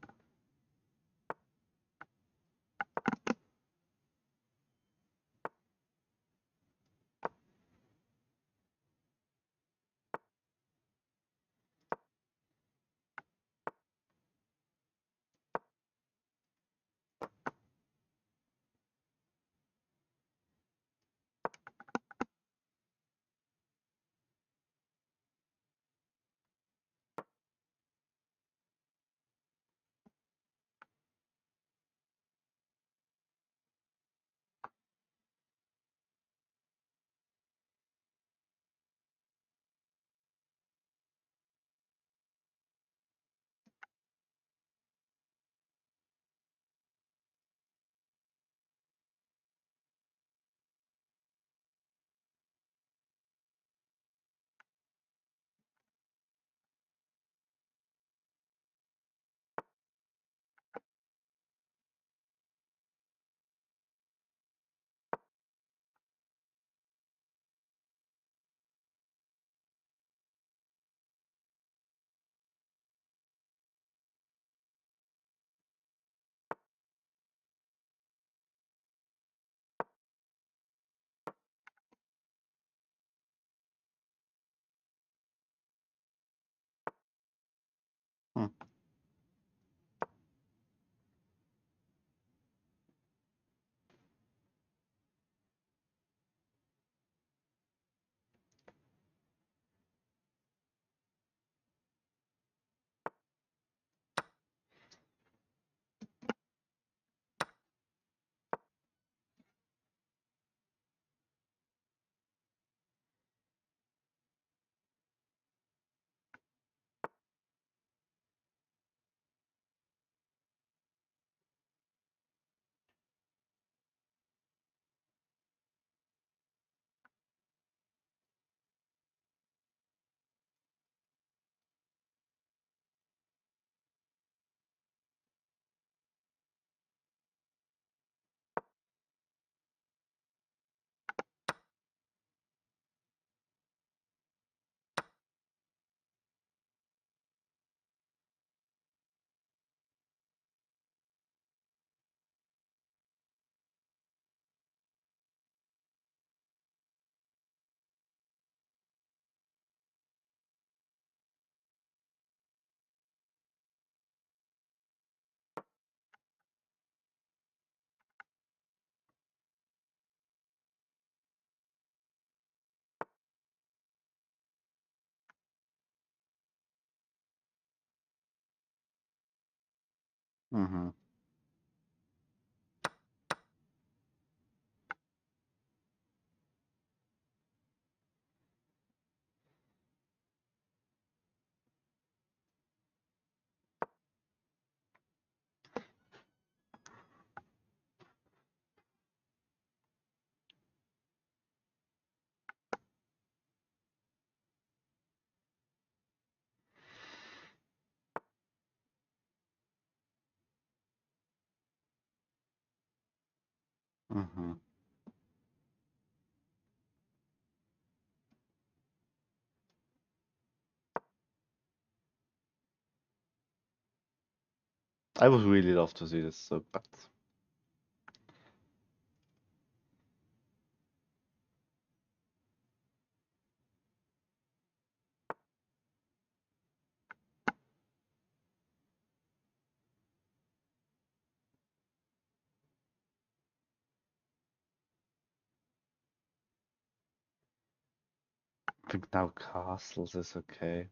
Mm-hmm. Mm-hmm. I would really love to see this, so but I think now castles is okay.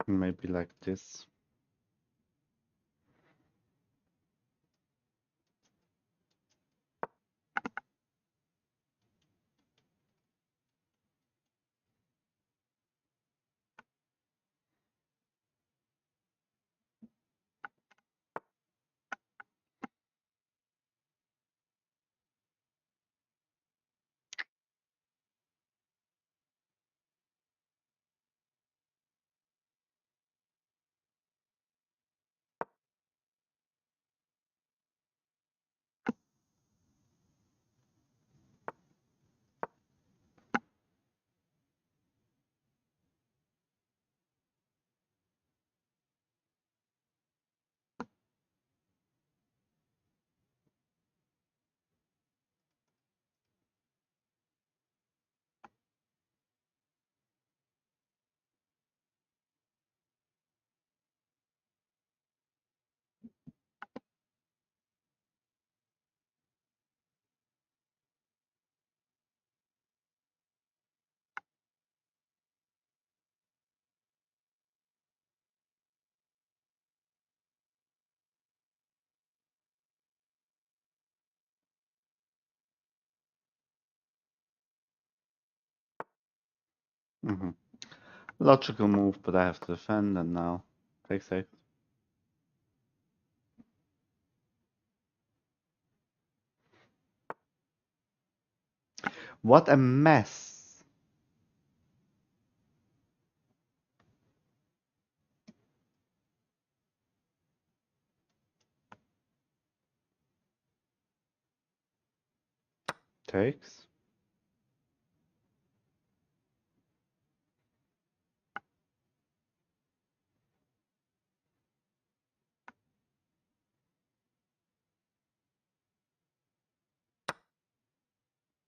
Maybe like this. Mm-hmm. Logical move, but I have to defend and now take safe. What a mess! Takes.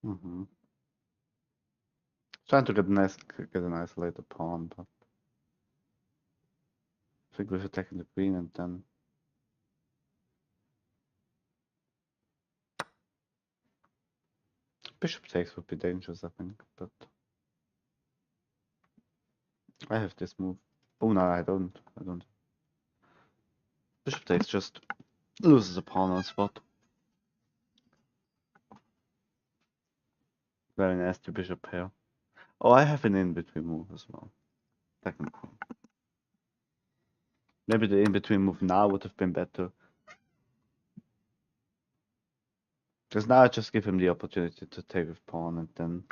Mm-hmm. Trying to get an isolated pawn, but I think we're attacking the queen and then bishop takes would be dangerous, I think, but I have this move. Oh no, I don't. I don't. Bishop takes just loses a pawn on spot. Very nasty bishop pair. Oh, I have an in-between move as well. Second pawn. Maybe the in-between move now would have been better. Because now I just give him the opportunity to take with pawn and then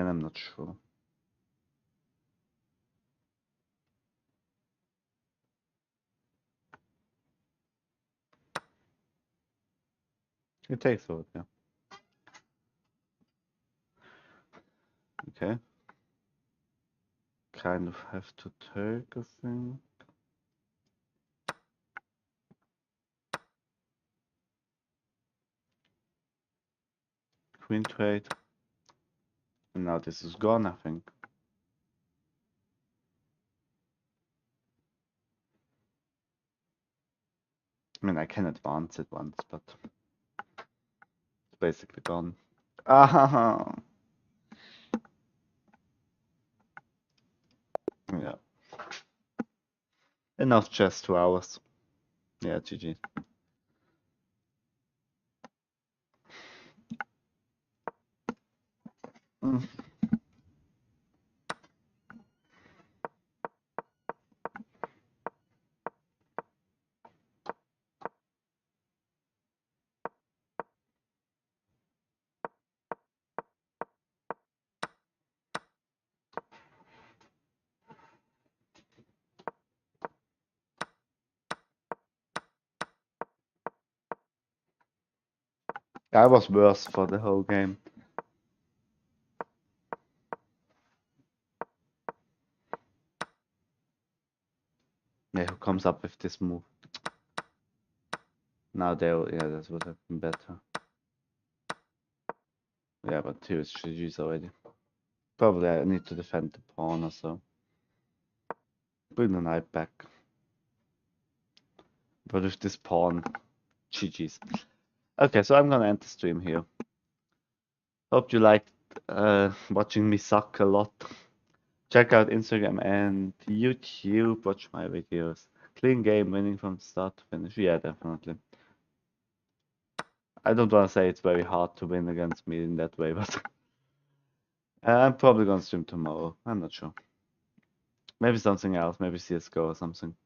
I'm not sure. He takes over, yeah. Okay. Kind of have to take, I think. Queen trade. And now this is gone, I think. I mean, I can advance it once, but basically gone. Ah, yeah. Enough chess 2 hours. Yeah, GG. Mm. I was worse for the whole game. Yeah, who comes up with this move? Now yeah, that would have been better. Yeah, but two is GG's already. Probably I need to defend the pawn or so. Bring the knight back. But with this pawn, GG's. Okay, so I'm gonna end the stream here. Hope you liked watching me suck a lot. Check out Instagram and YouTube. Watch my videos. Clean game, winning from start to finish. Yeah, definitely. I don't want to say it's very hard to win against me in that way, but I'm probably gonna stream tomorrow. I'm not sure. Maybe something else. Maybe CS:GO or something.